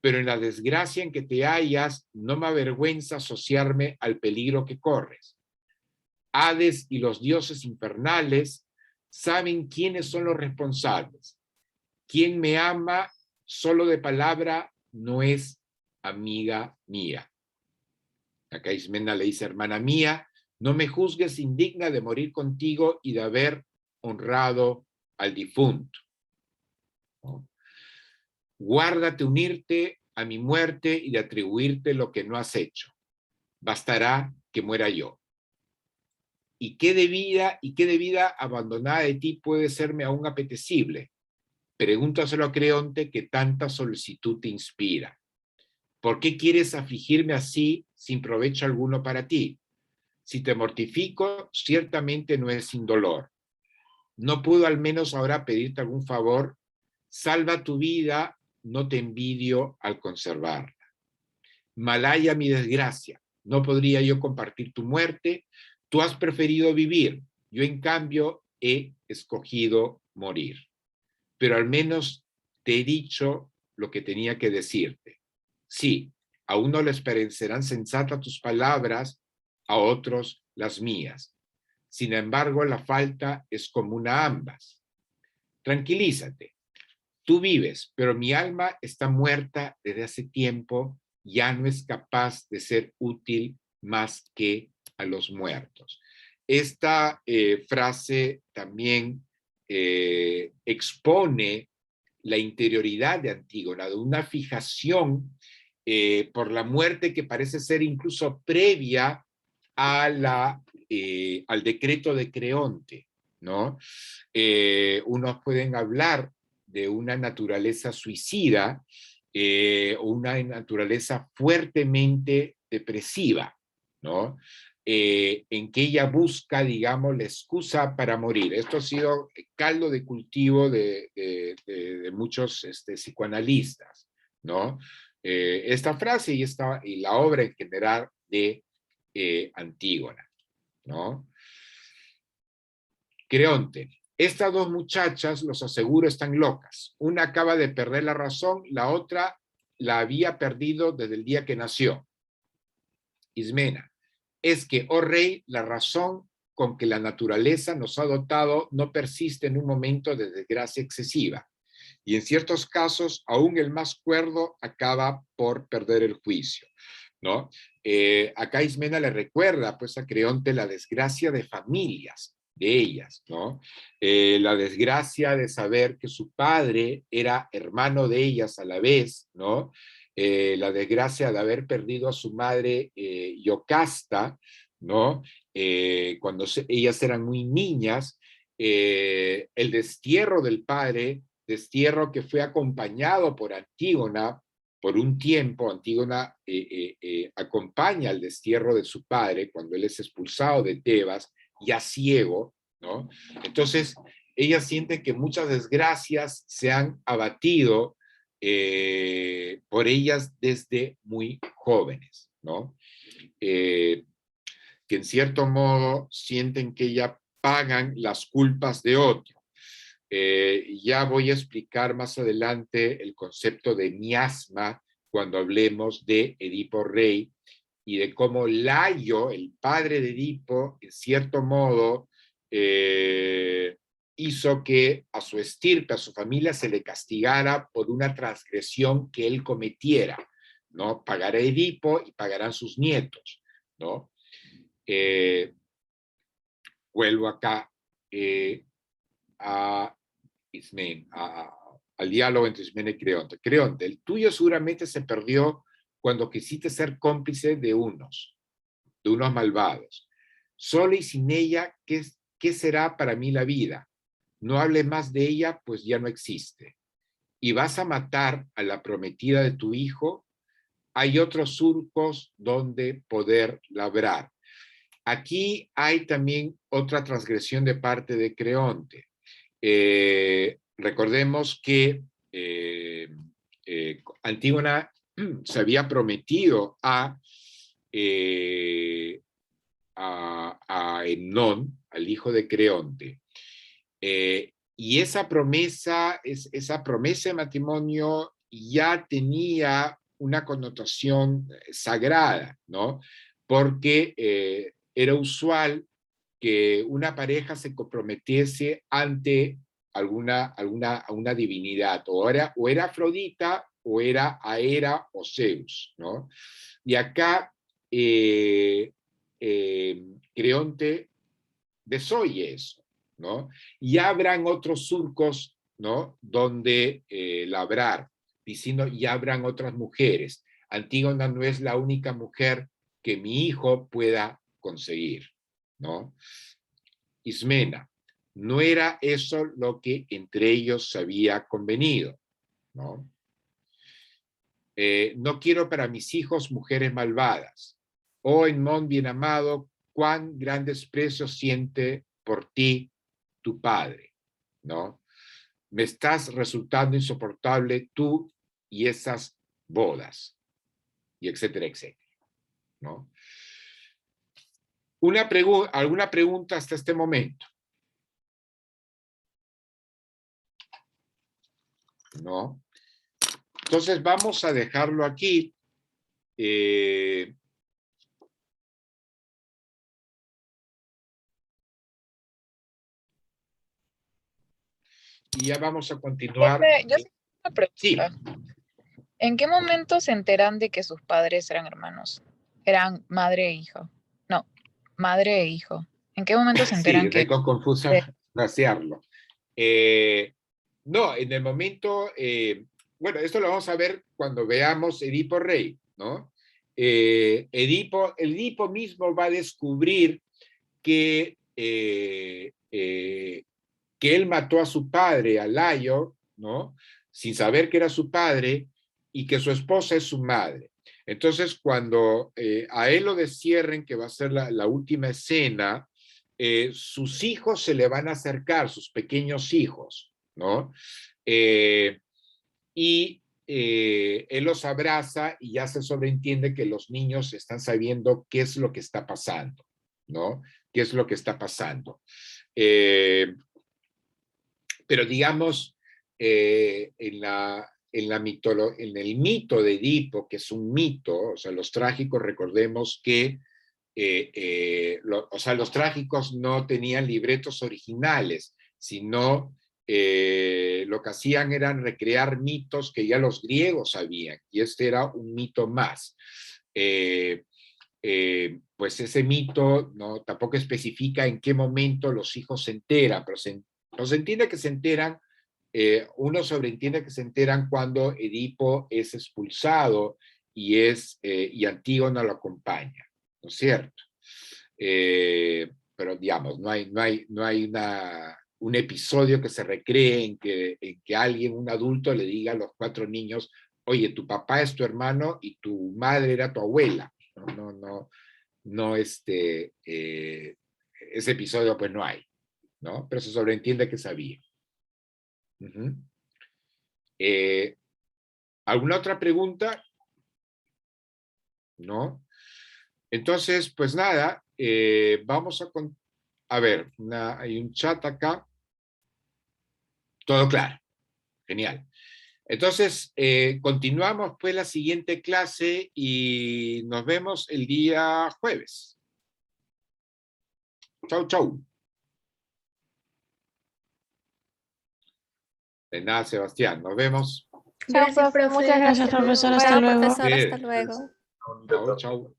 Pero en la desgracia en que te hallas, no me avergüenza asociarme al peligro que corres. Hades y los dioses infernales saben quiénes son los responsables. Quien me ama solo de palabra no es amiga mía. Acá Ismena le dice, hermana mía, no me juzgues indigna de morir contigo y de haber honrado al difunto. ¿No? Guárdate unirte a mi muerte y de atribuirte lo que no has hecho. Bastará que muera yo. ¿Y qué de vida abandonada de ti puede serme aún apetecible? Pregúntaselo a Creonte que tanta solicitud te inspira. ¿Por qué quieres afligirme así sin provecho alguno para ti? Si te mortifico, ciertamente no es sin dolor. ¿No puedo al menos ahora pedirte algún favor? Salva tu vida, no te envidio al conservarla. Malaya mi desgracia, no podría yo compartir tu muerte. Tú has preferido vivir, yo en cambio he escogido morir. Pero al menos te he dicho lo que tenía que decirte. Sí, a uno les parecerán sensatas tus palabras, a otros las mías. Sin embargo, la falta es común a ambas. Tranquilízate. Tú vives, pero mi alma está muerta desde hace tiempo, ya no es capaz de ser útil más que a los muertos. Esta frase también expone la interioridad de Antígona, de una fijación por la muerte que parece ser incluso previa a al decreto de Creonte, ¿no? Unos pueden hablar de una naturaleza suicida o una naturaleza fuertemente depresiva, ¿no? En que ella busca, digamos, la excusa para morir. Esto ha sido caldo de cultivo de muchos psicoanalistas, ¿no? Esta frase y la obra en general de Antígona, ¿no? Creonte. Estas dos muchachas, los aseguro, están locas. Una acaba de perder la razón, la otra la había perdido desde el día que nació. Ismena. Es que, oh rey, la razón con que la naturaleza nos ha dotado no persiste en un momento de desgracia excesiva. Y en ciertos casos, aún el más cuerdo acaba por perder el juicio, ¿no? Acá Ismena le recuerda pues a Creonte la desgracia de familias de ellas, ¿no? La desgracia de saber que su padre era hermano de ellas a la vez, ¿no? La desgracia de haber perdido a su madre Yocasta, ¿no? Cuando ellas eran muy niñas, el destierro del padre, destierro que fue acompañado por Antígona por un tiempo. Antígona acompaña el destierro de su padre cuando él es expulsado de Tebas, ya ciego, ¿no? Entonces, ellas sienten que muchas desgracias se han abatido por ellas desde muy jóvenes, ¿no? Que en cierto modo sienten que ya pagan las culpas de otro. Ya voy a explicar más adelante el concepto de miasma cuando hablemos de Edipo Rey y de cómo Layo, el padre de Edipo, en cierto modo hizo que a su estirpe, a su familia, se le castigara por una transgresión que él cometiera, ¿no? Pagará Edipo y pagarán sus nietos, ¿no? vuelvo acá a Ismén, al diálogo entre Ismén y Creonte. Creonte, el tuyo seguramente se perdió cuando quisiste ser cómplice de unos malvados. Sola y sin ella, ¿qué será para mí la vida? No hable más de ella, pues ya no existe. Y vas a matar a la prometida de tu hijo. Hay otros surcos donde poder labrar. Aquí hay también otra transgresión de parte de Creonte. Recordemos que Antígona se había prometido a Hemnón, al hijo de Creonte. Y esa promesa de matrimonio ya tenía una connotación sagrada, ¿no? Porque era usual que una pareja se comprometiese ante alguna divinidad, o era Afrodita, o era Hera o Zeus, ¿no? Y acá Creonte desoye eso, ¿no? Y habrán otros surcos, ¿no? Donde labrar, diciendo, y habrán otras mujeres. Antígona no es la única mujer que mi hijo pueda conseguir, ¿no? Ismena, no era eso lo que entre ellos se había convenido, ¿no? No quiero para mis hijos mujeres malvadas. Oh Hemnón bien amado, cuán gran desprecio siente por ti tu padre, ¿no? Me estás resultando insoportable tú y esas bodas, y etcétera, etcétera, ¿no? ¿Alguna pregunta hasta este momento? ¿No? Entonces vamos a dejarlo aquí. Y ya vamos a continuar. Profe, yo tengo una pregunta. Sí. ¿En qué momento se enteran de que sus padres eran hermanos? Eran madre e hijo. No, madre e hijo. ¿En qué momento se enteran Sí, que...? rico confuso frasearlo. No, en el momento, bueno, esto lo vamos a ver cuando veamos Edipo Rey, ¿no? Edipo mismo va a descubrir que él mató a su padre, a Layo, ¿no? Sin saber que era su padre, y que su esposa es su madre. Entonces, cuando a él lo descierren, que va a ser la última escena, sus hijos se le van a acercar, sus pequeños hijos, ¿no? Y él los abraza y ya se sobreentiende que los niños están sabiendo qué es lo que está pasando, ¿no? ¿Qué es lo que está pasando? Pero digamos, en el mito de Edipo, que es un mito, o sea, los trágicos, recordemos que los trágicos no tenían libretos originales, sino lo que hacían eran recrear mitos que ya los griegos sabían, y este era un mito más. Pues ese mito no tampoco especifica en qué momento los hijos se enteran, pero se entiende que se enteran, uno sobreentiende que se enteran cuando Edipo es expulsado y Antígona lo acompaña, ¿no es cierto? Pero digamos, no hay un episodio que se recree en que alguien, un adulto, le diga a los 4 niños, oye, tu papá es tu hermano y tu madre era tu abuela. No, ese episodio pues no hay, ¿no? Pero se sobreentiende que sabía. ¿Alguna otra pregunta? ¿No? Entonces, pues nada, vamos a ver, hay un chat acá. Todo claro. Genial. Entonces, continuamos pues la siguiente clase y nos vemos el día jueves. Chau, chau. De nada, Sebastián. Nos vemos. Gracias, profe. Muchas gracias, profesor. Hasta Bueno, luego. profesor, hasta luego. Chau, chau.